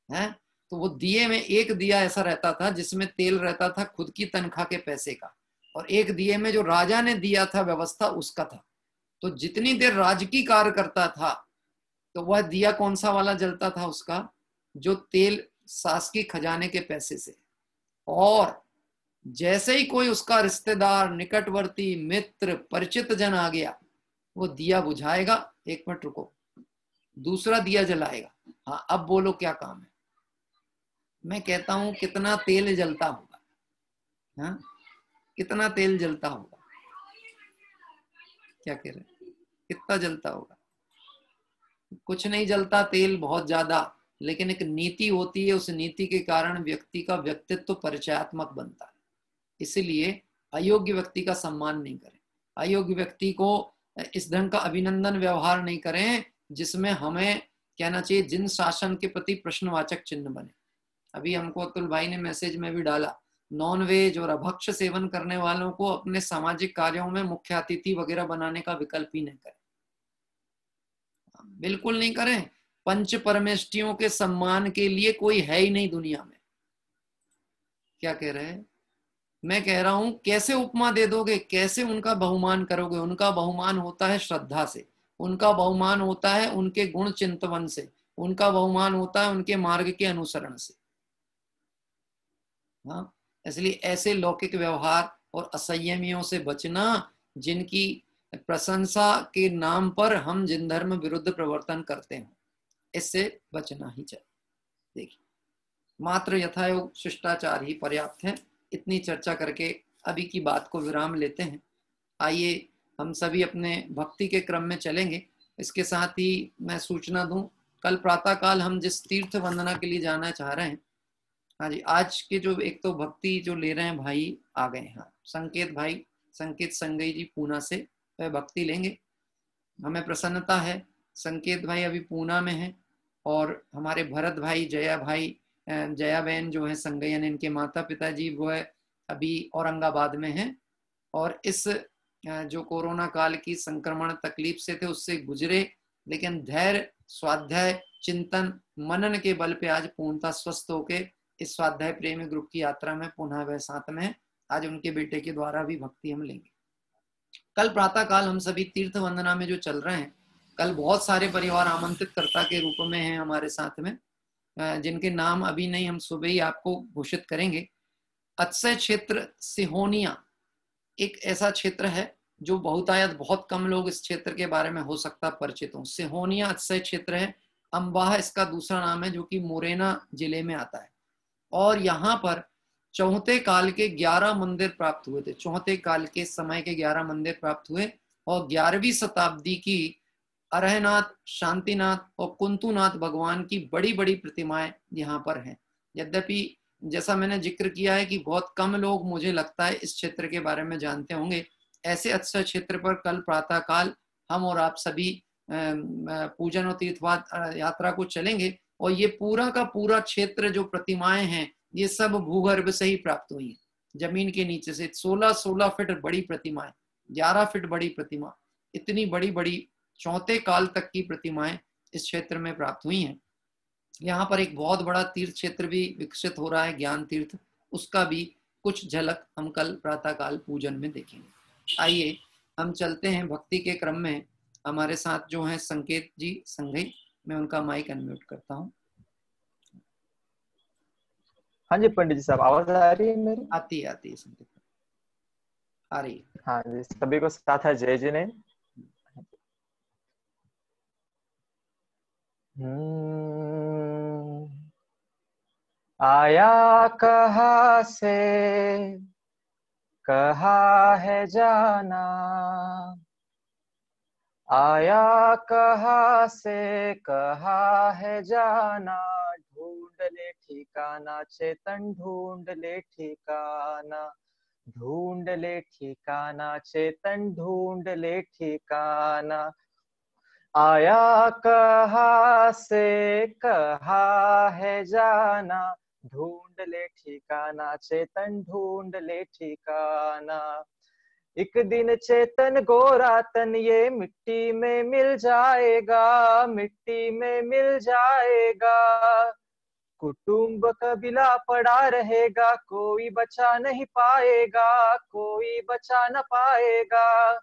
है। तो वो दिए में एक दिया ऐसा रहता था जिसमें तेल रहता था खुद की तनख्वाह के पैसे का, और एक दिए में जो राजा ने दिया था व्यवस्था उसका था। तो जितनी देर राजकीय कार्य करता था तो वह दिया कौन सा वाला जलता था? उसका जो तेल शासकीय खजाने के पैसे से। और जैसे ही कोई उसका रिश्तेदार, निकटवर्ती, मित्र, परिचित जन आ गया, वो दिया बुझाएगा, 1 मिनट रुको, दूसरा दिया जलाएगा। हाँ, अब बोलो क्या काम है? मैं कहता हूं कितना तेल जलता होगा? हाँ, कितना तेल जलता होगा? क्या कह रहे हैं? कितना जलता होगा? कुछ नहीं जलता तेल, बहुत ज्यादा, लेकिन एक नीति होती है, उस नीति के कारण व्यक्ति का व्यक्तित्व परिचयात्मक बनता है। इसलिए अयोग्य व्यक्ति का सम्मान नहीं करें, अयोग्य व्यक्ति को इस ढंग का अभिनंदन व्यवहार नहीं करें जिसमें हमें कहना चाहिए जिन शासन के प्रति प्रश्नवाचक चिन्ह बने। अभी हमको अतुल भाई ने मैसेज में भी डाला नॉन वेज और अभक्ष सेवन करने वालों को अपने सामाजिक कार्यों में मुख्य अतिथि वगैरह बनाने का विकल्प ही नहीं करें, बिल्कुल नहीं करें। पंच परमेष्टियों के सम्मान के लिए कोई है ही नहीं दुनिया में। क्या कह रहे हैं? मैं कह रहा हूं कैसे उपमा दे दोगे, कैसे उनका बहुमान करोगे? उनका बहुमान होता है श्रद्धा से, उनका बहुमान होता है उनके गुण चिंतवन से, उनका बहुमान होता है उनके मार्ग के अनुसरण से। हाँ, इसलिए ऐसे लौकिक व्यवहार और असंयमियों से बचना, जिनकी प्रशंसा के नाम पर हम जिन धर्म विरुद्ध प्रवर्तन करते हैं, इससे बचना ही चाहिए। देखिए, मात्र यथायोग शिष्टाचार ही पर्याप्त है। इतनी चर्चा करके अभी की बात को विराम लेते हैं। आइए हम सभी अपने भक्ति के क्रम में चलेंगे। इसके साथ ही मैं सूचना दूं, कल प्रातः काल हम जिस तीर्थ वंदना के लिए जाना चाह रहे हैं, हाँ जी, आज के जो एक तो भक्ति जो ले रहे हैं भाई आ गए हैं, संकेत भाई, संकेत संगई जी पूना से वह भक्ति लेंगे। हमें प्रसन्नता है, संकेत भाई अभी पूना में है और हमारे भरत भाई, जया भाई, जया बहन जो है संगयन, इनके माता पिता जी वो है अभी औरंगाबाद में हैं और इस जो कोरोना काल की संक्रमण तकलीफ से थे उससे गुजरे, लेकिन धैर्य, स्वाध्याय, चिंतन, मनन के बल पे आज पूर्णतः स्वस्थ होके इस स्वाध्याय प्रेमी ग्रुप की यात्रा में पुनः वह साथ में है। आज उनके बेटे के द्वारा भी भक्ति हम लेंगे। कल प्रातः काल हम सभी तीर्थ वंदना में जो चल रहे हैं, कल बहुत सारे परिवार आमंत्रित कर्ता के रूप में हैं हमारे साथ में, जिनके नाम अभी नहीं, हम सुबह ही आपको घोषित करेंगे। अत्सय क्षेत्र सिहोनिया एक ऐसा क्षेत्र है जो बहुतायत बहुत कम लोग इस क्षेत्र के बारे में हो सकता परिचित हो। सिहोनिया अत्सय क्षेत्र है, अम्बाह इसका दूसरा नाम है, जो कि मुरैना जिले में आता है। और यहाँ पर चौथे काल के 11 मंदिर प्राप्त हुए थे। चौथे काल के समय के 11 मंदिर प्राप्त हुए और 11वीं शताब्दी की अरहनाथ, शांतिनाथ और कुंतुनाथ भगवान की बड़ी बड़ी प्रतिमाएं यहाँ पर हैं। यद्यपि जैसा मैंने जिक्र किया है कि बहुत कम लोग मुझे लगता है इस क्षेत्र के बारे में जानते होंगे, ऐसे अच्छे क्षेत्र पर कल प्रातः काल हम और आप सभी पूजन और तीर्थवाद यात्रा को चलेंगे। और ये पूरा का पूरा क्षेत्र जो प्रतिमाएं हैं ये सब भूगर्भ से ही प्राप्त हुई है, जमीन के नीचे से। 16-16 फीट बड़ी प्रतिमाएं, 11 फीट बड़ी प्रतिमा, इतनी बड़ी बड़ी चौथे काल तक की प्रतिमाएं इस क्षेत्र में प्राप्त हुई हैं। यहाँ पर एक बहुत बड़ा तीर्थ क्षेत्र भी विकसित हो रहा है, ज्ञान तीर्थ, उसका भी कुछ झलक हम कल प्रातः काल पूजन में देखेंगे। आइए हम चलते हैं भक्ति के क्रम में। हमारे साथ जो हैं संकेत जी संघई, मैं उनका माइक अनम्यूट करता हूँ। हाँ जी पंडित जी साहब, आवाज आ रही है मेरी? आती है संकेत, आ रही है। हाँ जी, सभी को साथ है जय जी ने। आया कहाँ से कहाँ है जाना, आया कहाँ से कहाँ है जाना, ढूंढ ले ठिकाना चेतन ढूंढ ले ठिकाना, ढूंढ ले ठिकाना चेतन ढूंढ ले ठिकाना। आया कहाँ से कहाँ है जाना, ढूंढ ले ठिकाना चेतन ढूंढ ले ठिकाना। एक दिन चेतन गोरा तन ये मिट्टी में मिल जाएगा, मिट्टी में मिल जाएगा। कुटुंब कबीला पड़ा रहेगा, कोई बचा नहीं पाएगा, कोई बचा न पाएगा।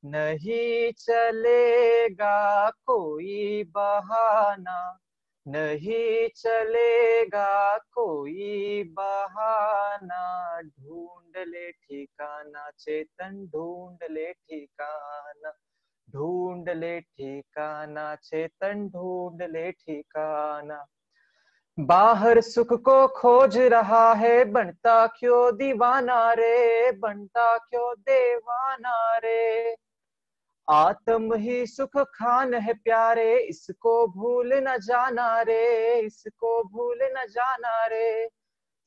नहीं चलेगा कोई बहाना, नहीं चलेगा कोई बहाना, ढूंढ ले ठिकाना चेतन ढूंढ ले ठिकाना, ढूंढ ले ठिकाना चेतन ढूंढ ले ठिकाना। बाहर सुख को खोज रहा है, बनता क्यों दीवाना रे, बनता क्यों दीवाना रे। आत्म ही सुख खान है प्यारे, इसको भूल न जाना रे, इसको भूल न जाना रे।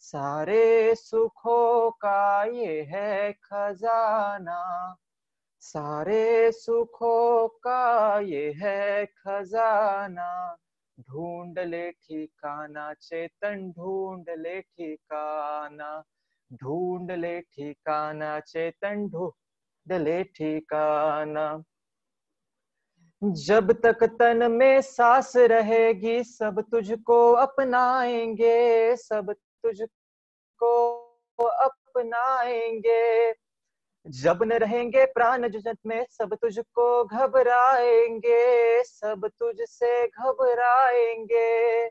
सारे सुखों का ये है खजाना, सारे सुखों का ये है खजाना। ढूंढ ले ठिकाना चेतन ढूंढ ले ठिकाना, ढूंढ ले ठिकाना चेतन ढूंढ ले ठिकाना। जब तक तन में सांस रहेगी सब तुझको अपनाएंगे, सब तुझको अपनाएंगे। जब न रहेंगे प्राण जगत में सब तुझको घबराएंगे, सब तुझसे घबराएंगे।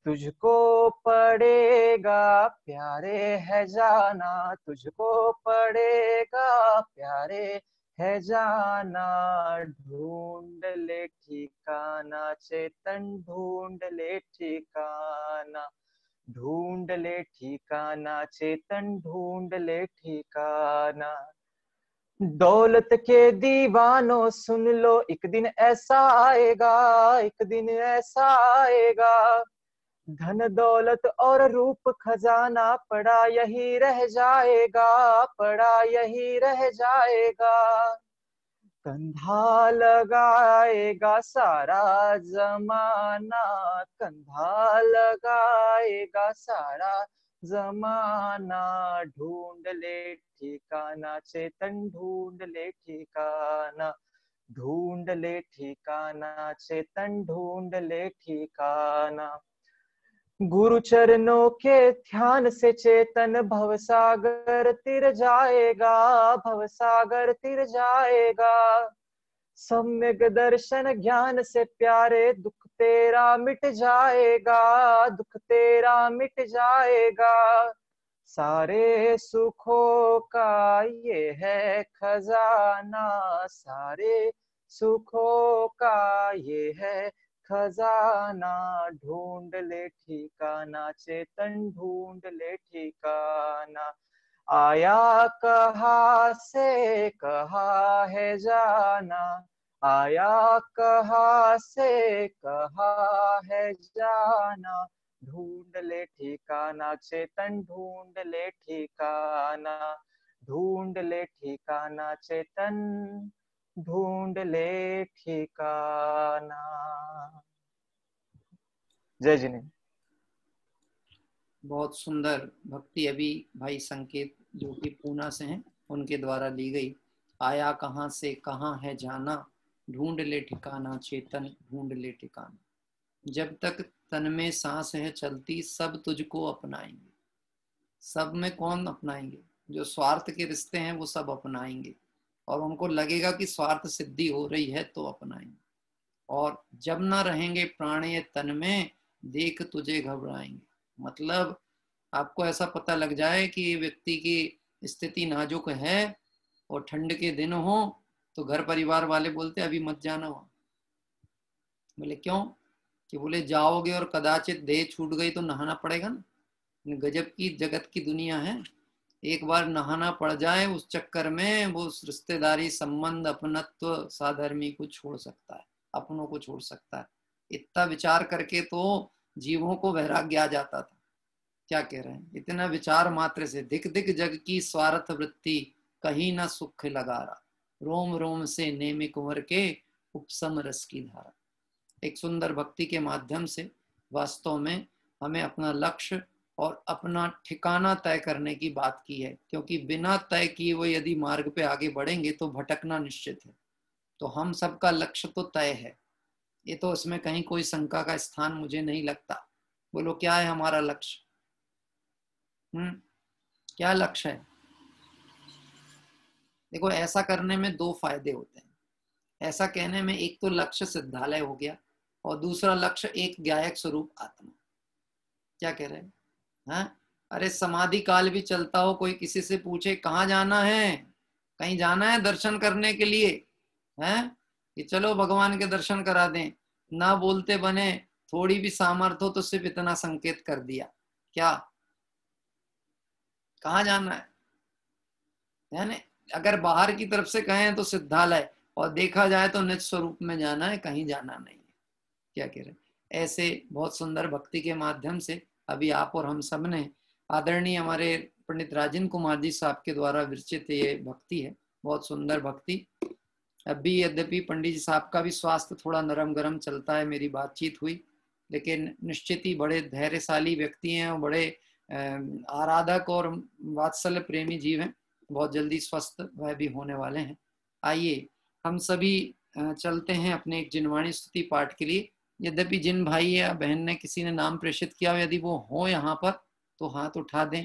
तुझको पड़ेगा प्यारे है जाना, तुझको पड़ेगा प्यारे है जाना। ढूंढ ले ठिकाना चेतन ढूंढ ले ठिकाना, ढूंढ ले ठिकाना चेतन ढूंढ ले ठिकाना। दौलत के दीवानों सुन लो एक दिन ऐसा आएगा, एक दिन ऐसा आएगा। धन दौलत और रूप खजाना पड़ा यही रह जाएगा, पड़ा यही रह जाएगा। कंधा लगाएगा सारा जमाना, कंधा लगाएगा सारा जमाना। ढूंढ ले ठिकाना चेतन ढूंढ ले ठिकाना, ढूंढ ले ठिकाना चेतन ढूंढ ले ठिकाना। गुरु चरणों के ध्यान से चेतन भवसागर तिर जाएगा, भवसागर तिर जाएगा। सम्यक दर्शन ज्ञान से प्यारे दुख तेरा मिट जाएगा, दुख तेरा मिट जाएगा। सारे सुखों का ये है खजाना, सारे सुखों का ये है खजाना। ढूंढ ले ठिकाना चेतन ढूंढ ले ठिकाना। आया कहाँ से कहाँ है जाना, आया कहाँ से कहाँ है जाना। ढूंढ ले ठिकाना चेतन ढूंढ ले ठिकाना, ढूंढ ले ठिकाना चेतन ढूंढ ले ठिकाना। जय जिने। बहुत सुंदर भक्ति अभी भाई संकेत जो कि पूना से हैं उनके द्वारा ली गई। आया कहाँ से कहाँ है जाना, ढूंढ ले ठिकाना चेतन ढूंढ ले ठिकाना। जब तक तन में सांस है चलती सब तुझको अपनाएंगे। सब में कौन अपनाएंगे? जो स्वार्थ के रिश्ते हैं वो सब अपनाएंगे और उनको लगेगा कि स्वार्थ सिद्धि हो रही है तो अपनाएंगे। और जब ना रहेंगे प्राण ये तन में देख तुझे घबराएंगे। मतलब आपको ऐसा पता लग जाए कि व्यक्ति की स्थिति नाजुक है और ठंड के दिन हो तो घर परिवार वाले बोलते अभी मत जाना वहां। बोले क्यों? कि बोले जाओगे और कदाचित देह छूट गई तो नहाना पड़ेगा ना। गजब की जगत की दुनिया है। एक बार नहाना पड़ जाए उस चक्कर में वो रिश्तेदारी संबंध अपनत्व साधर्मी को छोड़ सकता है, अपनों को छोड़ सकता है। इतना विचार करके तो जीवों को वैराग्य आ जाता था। क्या कह रहे हैं? इतना विचार मात्र से दिख दिख जग की स्वार्थ वृत्ति कहीं ना सुख लगारा, रोम रोम से नेमी कुंवर के उपसम रस की धारा। एक सुंदर भक्ति के माध्यम से वास्तव में हमें अपना लक्ष्य और अपना ठिकाना तय करने की बात की है, क्योंकि बिना तय किए हुए यदि मार्ग पे आगे बढ़ेंगे तो भटकना निश्चित है। तो हम सबका लक्ष्य तो तय है, ये तो इसमें कहीं कोई शंका का स्थान मुझे नहीं लगता। बोलो क्या है हमारा लक्ष्य? क्या लक्ष्य है? देखो ऐसा करने में दो फायदे होते हैं। ऐसा कहने में एक तो लक्ष्य सिद्धालय हो गया और दूसरा लक्ष्य एक गायक स्वरूप आत्मा। क्या कह रहे हैं? हाँ? अरे समाधि काल भी चलता हो, कोई किसी से पूछे कहाँ जाना है, कहीं जाना है दर्शन करने के लिए हैं कि चलो भगवान के दर्शन करा दें, ना बोलते बने, थोड़ी भी सामर्थ्य हो तो सिर्फ इतना संकेत कर दिया। क्या कहाँ जाना है ना? अगर बाहर की तरफ से कहें तो सिद्धालय, और देखा जाए तो निज स्वरूप में जाना है, कहीं जाना नहीं है। क्या कह रहे हैं? ऐसे बहुत सुंदर भक्ति के माध्यम से अभी आप और हम सब ने आदरणीय हमारे पंडित राजेंद्र कुमार जी साहब के द्वारा विरचित ये भक्ति है, बहुत सुंदर भक्ति। अभी यद्यपि पंडित जी साहब का भी स्वास्थ्य थोड़ा नरम गरम चलता है, मेरी बातचीत हुई, लेकिन निश्चित ही बड़े धैर्यशाली व्यक्ति हैं और बड़े आराधक और वात्सल्य प्रेमी जीव हैं, बहुत जल्दी स्वस्थ वह भी होने वाले हैं। आइए हम सभी चलते हैं अपने एक जिनवाणी स्तुति पाठ के लिए। यद्यपि जिन भाई या बहन ने किसी ने नाम प्रेषित किया हो, यदि वो हो यहाँ पर तो हाथ उठा दें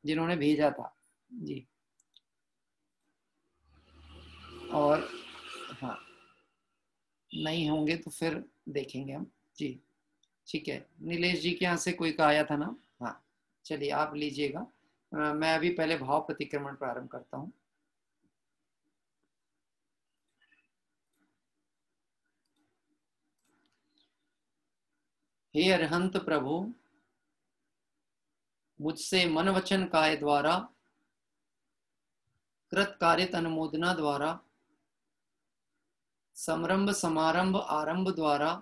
जिन्होंने भेजा था जी। और हाँ, नहीं होंगे तो फिर देखेंगे हम जी। ठीक है, नीलेश जी के यहाँ से कोई का आया था ना? हाँ, चलिए आप लीजिएगा। मैं अभी पहले भाव प्रतिक्रमण प्रारंभ करता हूँ। हे अरहंत प्रभु, मुझसे मन वचन काय द्वारा कृत कारित अनुमोदना द्वारा समरंभ समारंभ आरंभ द्वारा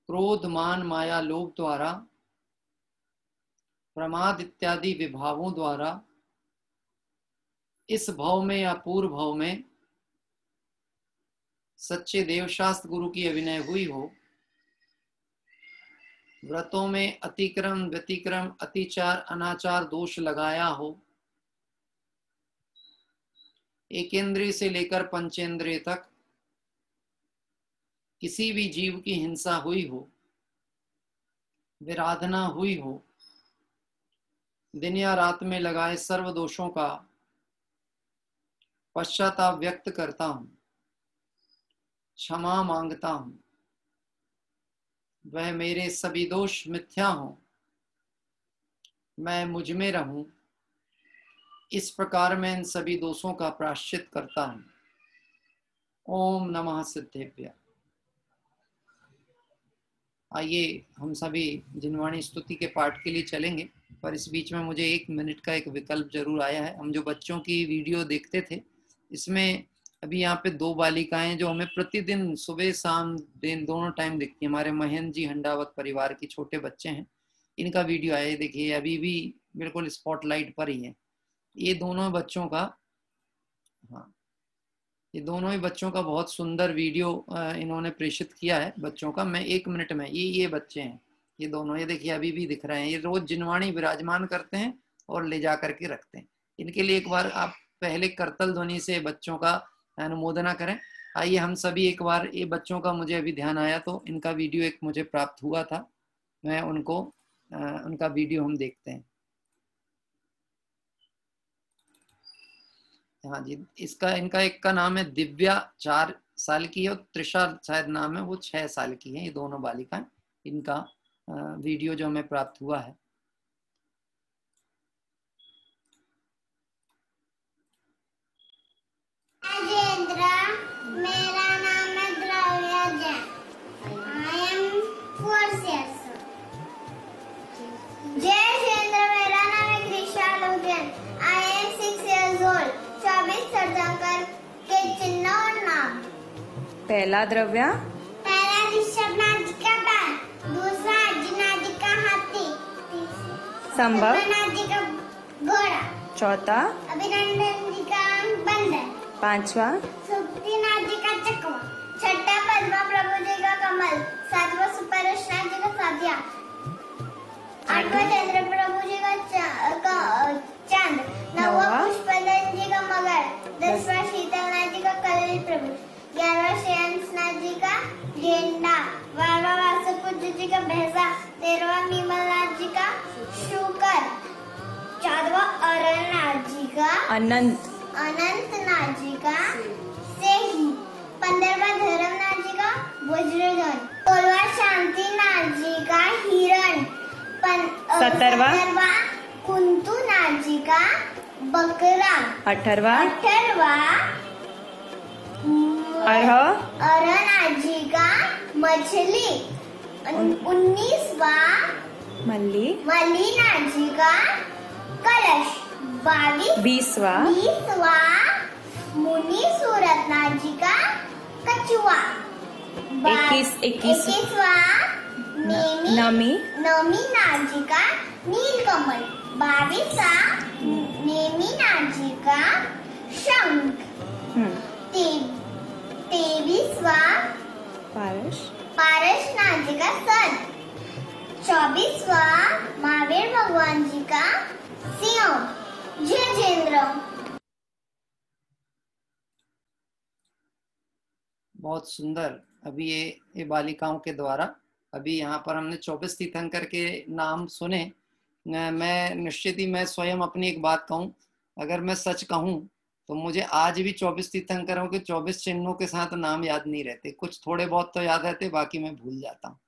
क्रोध मान माया लोभ द्वारा प्रमाद इत्यादि विभावों द्वारा इस भव में या पूर्व भव में सच्चे देवशास्त्र गुरु की अभिनय हुई हो, व्रतों में अतिक्रम व्यतिक्रम अतिचार अनाचार दोष लगाया हो, एकेंद्रिय से लेकर पंचेंद्रिय तक किसी भी जीव की हिंसा हुई हो, विराधना हुई हो, दिन या रात में लगाए सर्व दोषों का पश्चाताप व्यक्त करता हूं, क्षमा मांगता हूं। वह मेरे सभी दोष मिथ्या हो, मैं मुझ में रहूं, इस प्रकार मैं इन सभी दोषों का प्रायश्चित करता हूं। ओम नमः सिद्धेभ्य। आइए हम सभी जिनवाणी स्तुति के पाठ के लिए चलेंगे, पर इस बीच में मुझे 1 मिनट का एक विकल्प जरूर आया है। हम जो बच्चों की वीडियो देखते थे, इसमें अभी यहाँ पे 2 बालिकाएं जो हमें प्रतिदिन सुबह शाम दिन दोनों टाइम दिखती हैं, हमारे महेंद्र जी हंडावत परिवार के छोटे बच्चे हैं, इनका वीडियो आया। देखिए अभी भी बिल्कुल स्पॉटलाइट पर ही है। ये दोनों बच्चों का, हाँ, ये दोनों ही बच्चों का बहुत सुंदर वीडियो इन्होंने प्रेषित किया है बच्चों का। मैं 1 मिनट में, ये बच्चे हैं, ये दोनों, ये देखिए अभी भी दिख रहे हैं। ये रोज जिनवाणी विराजमान करते हैं और ले जा करके रखते हैं। इनके लिए एक बार आप पहले करतल ध्वनि से बच्चों का अनुमोदना करें। आइए हम सभी एक बार, ये बच्चों का मुझे अभी ध्यान आया तो इनका वीडियो एक मुझे प्राप्त हुआ था, मैं उनको उनका वीडियो हम देखते हैं। हाँ जी, इनका एक का नाम है दिव्या, 4 साल की है, और त्रिशा शायद नाम है, वो 6 साल की है। ये दोनों बालिकाएं, इनका वीडियो जो हमें प्राप्त हुआ है। मेरा नाम है द्रव्या Jain. I am 4 years old. जय शेंद्र, मेरा नाम है Krisha लोजन। I am 6 years old. 24 तीर्थंकर के चिन्ह और नाम। पहला द्रव्या, पहला ऋषभनाथ जी का बैल, दूसरा अर्जुनाथ जी का हाथी, संभव नाथ जी का घोड़ा, चौथा अभिनंदन जी का बंदर, पांचवा सुप्तिनाथ जी का चकवा, छठा पद्मा प्रभु जी का कमल, सातवां सुपरनाथ जी का साधिया, आठवां चंद्र प्रभु जी का चांद, नौवां पुष्पदन जी का मगर, 10वां शीतलनाथ जी का कलल प्रभु, 11वां श्रेयांसनाथ जी का गेंडा, 12वां वासुपुत्र जी का भैंसा, 13वां मीमलनाथ जी का शुकर, 14वां अरनाथ जी का अनंतनाथ जी का सेही, 15वां धर्मनाथ जी का वज्रधन, 16वां शांतिनाथ जी का हिरण, 17वां कुंतुनाथ जी का बकरा, 18वां अरनाथ जी का मछली, 19वां मल्लीनाथ जी का कलश, 20वां मुनि सूरतनाथ जी का कछुआ, 21वां नमीनाथ जी का नीलकमल, 22वां नेमीनाथ जी का शंख, 23वां पारसनाथ जी का सन, 24वां महावीर भगवान जी का सिंह जय जयेंद्र। बहुत सुंदर। अभी ये बालिकाओं के द्वारा अभी यहाँ पर हमने 24 तीर्थंकर के नाम सुने। मैं निश्चित ही मैं स्वयं अपनी एक बात कहूँ, अगर मैं सच कहूँ तो मुझे आज भी 24 तीर्थंकरों के 24 चिन्हों के साथ नाम याद नहीं रहते। कुछ थोड़े बहुत तो याद रहते, बाकी मैं भूल जाता हूँ।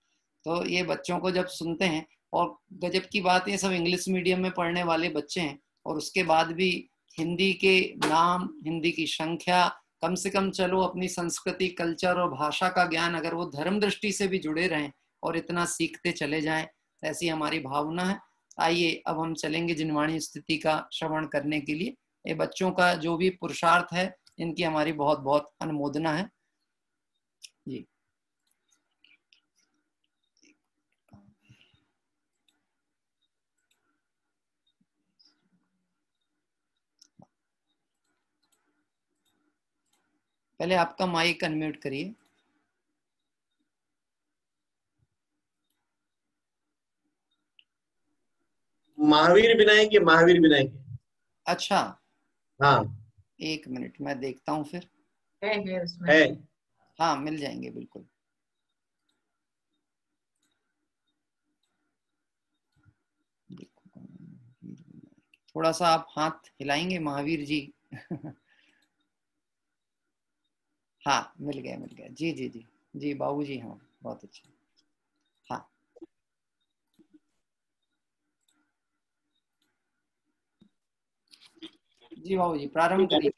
तो ये बच्चों को जब सुनते हैं, और गजब की बात है सब इंग्लिश मीडियम में पढ़ने वाले बच्चे हैं, और उसके बाद भी हिंदी के नाम, हिंदी की संख्या, कम से कम चलो अपनी संस्कृति, कल्चर और भाषा का ज्ञान, अगर वो धर्म दृष्टि से भी जुड़े रहें और इतना सीखते चले जाएं, ऐसी हमारी भावना है। आइए अब हम चलेंगे जिनवाणी स्थिति का श्रवण करने के लिए। ये बच्चों का जो भी पुरुषार्थ है, इनकी हमारी बहुत बहुत अनुमोदना है जी। पहले आपका माइक अनम्यूट करिए। महावीर विनायक, महावीर विनायक। अच्छा, हाँ, 1 मिनट मैं देखता हूँ फिर। है उसमें। है। हाँ, मिल जाएंगे बिल्कुल। थोड़ा सा आप हाथ हिलाएंगे महावीर जी। हाँ, मिल गया जी जी जी जी बाबू जी, हाँ बहुत अच्छा। हाँ जी बाबू जी, प्रारंभ करिए।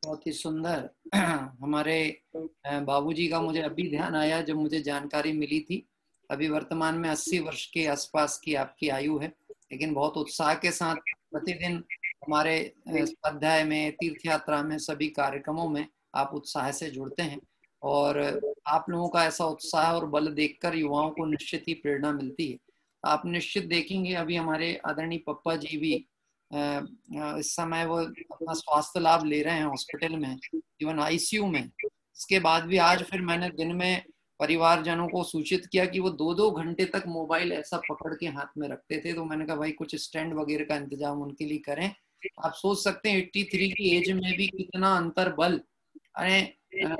बहुत ही सुंदर। हमारे बाबूजी का मुझे अभी ध्यान आया जब मुझे जानकारी मिली थी। अभी वर्तमान में 80 वर्ष के आसपास की आपकी आयु है, लेकिन बहुत उत्साह के साथ प्रतिदिन हमारे स्वाध्याय में, तीर्थ यात्रा में, सभी कार्यक्रमों में आप उत्साह से जुड़ते हैं। और आप लोगों का ऐसा उत्साह और बल देखकर युवाओं को निश्चित ही प्रेरणा मिलती है। आप निश्चित देखेंगे अभी हमारे आदरणीय पप्पा जी भी इस समय वो अपना स्वास्थ्य लाभ ले रहे हैं हॉस्पिटल में, इवन आईसीयू में। इसके बाद भी आज फिर मैंने दिन में परिवारजनों को सूचित किया कि वो 2-2 घंटे तक मोबाइल ऐसा पकड़ के हाथ में रखते थे। तो मैंने कहा भाई कुछ स्टैंड वगैरह का इंतजाम उनके लिए करें। आप सोच सकते हैं 83 की एज में भी कितना अंतर बल। अरे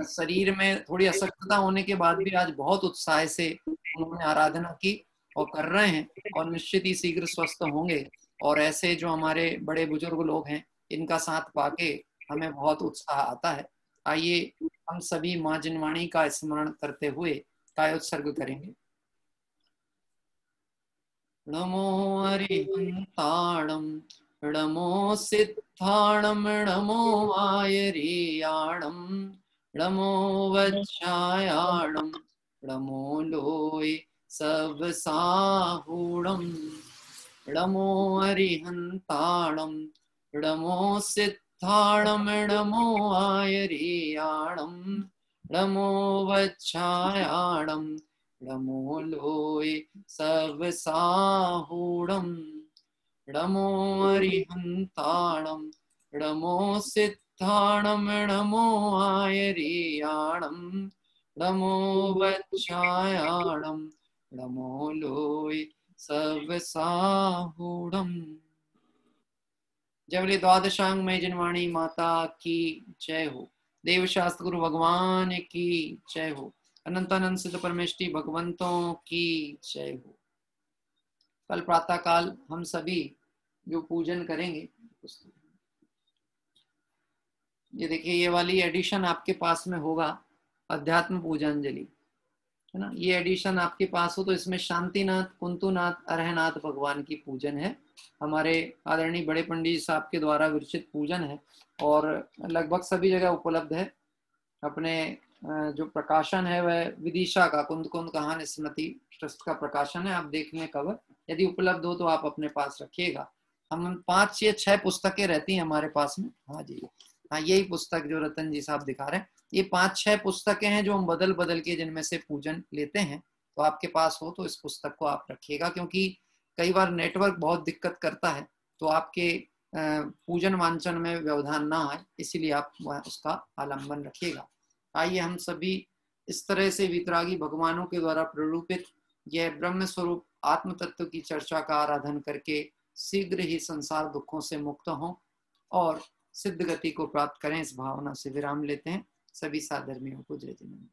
शरीर में थोड़ी अशक्तता होने के बाद भी आज बहुत उत्साह से उन्होंने आराधना की और कर रहे हैं, और निश्चित ही शीघ्र स्वस्थ होंगे। और ऐसे जो हमारे बड़े बुजुर्ग लोग हैं, इनका साथ पाके हमें बहुत उत्साह आता है। आइए हम सभी माँ जिनवाणी का स्मरण करते हुए कायोत्सर्ग करेंगे। नमो हरिहंताणम, नमो सिद्धाणम, नमो आयरियाणम, नमो वज्रायाणम, नमो लोय सब साहूणम, नमो हरिहंताणम, नमो सिद्धाणम, नमो आयरियाणम, नमो वज्रायाणम, नमो लोय सब साहूणम, नमो हरिहंताणम, नमो सिद्धाणम, नमो आयरियाणम, नमो वज्रायाणम, नमो लोय सब साहूणम। जय बोले द्वादशांग में जिनवाणी माता की जय हो। देव शास्त्र गुरु भगवान की जय हो। अनंत अनंत सिद्ध परमेष्टि भगवंतों की जय हो। कल प्रातः काल हम सभी जो पूजन करेंगे, ये देखिए ये वाली एडिशन आपके पास में होगा, अध्यात्म पूजांजलि, है ना। ये एडिशन आपके पास हो तो इसमें शांतिनाथ, कुंतुनाथ, अरहनाथ भगवान की पूजन है। हमारे आदरणीय बड़े पंडित साहब के द्वारा विरचित पूजन है और लगभग सभी जगह उपलब्ध है। अपने जो प्रकाशन है वह विदिशा का कुंद कुंद कहान स्मृति ट्रस्ट का प्रकाशन है। आप देख लें कवर, यदि उपलब्ध हो तो आप अपने पास रखिएगा। हम 5 या 6 पुस्तकें रहती हैं हमारे पास में। हाँ जी, हाँ यही पुस्तक जो रतन जी साहब दिखा रहे हैं, ये 5-6 पुस्तकें हैं जो हम बदल बदल के जिनमें से पूजन लेते हैं। तो आपके पास हो तो इस पुस्तक को आप रखिएगा, क्योंकि कई बार नेटवर्क बहुत दिक्कत करता है तो आपके पूजन वांचन में व्यवधान ना आए, इसीलिए आप उसका आलम्बन रखिएगा। आइए हम सभी इस तरह से वितरागी भगवानों के द्वारा प्ररूपित यह ब्रह्म स्वरूप आत्म तत्व की चर्चा का आराधन करके शीघ्र ही संसार दुखों से मुक्त हों और सिद्ध गति को प्राप्त करें, इस भावना से विराम लेते हैं। सभी साधर्मियों को जय जिनेन्द्र।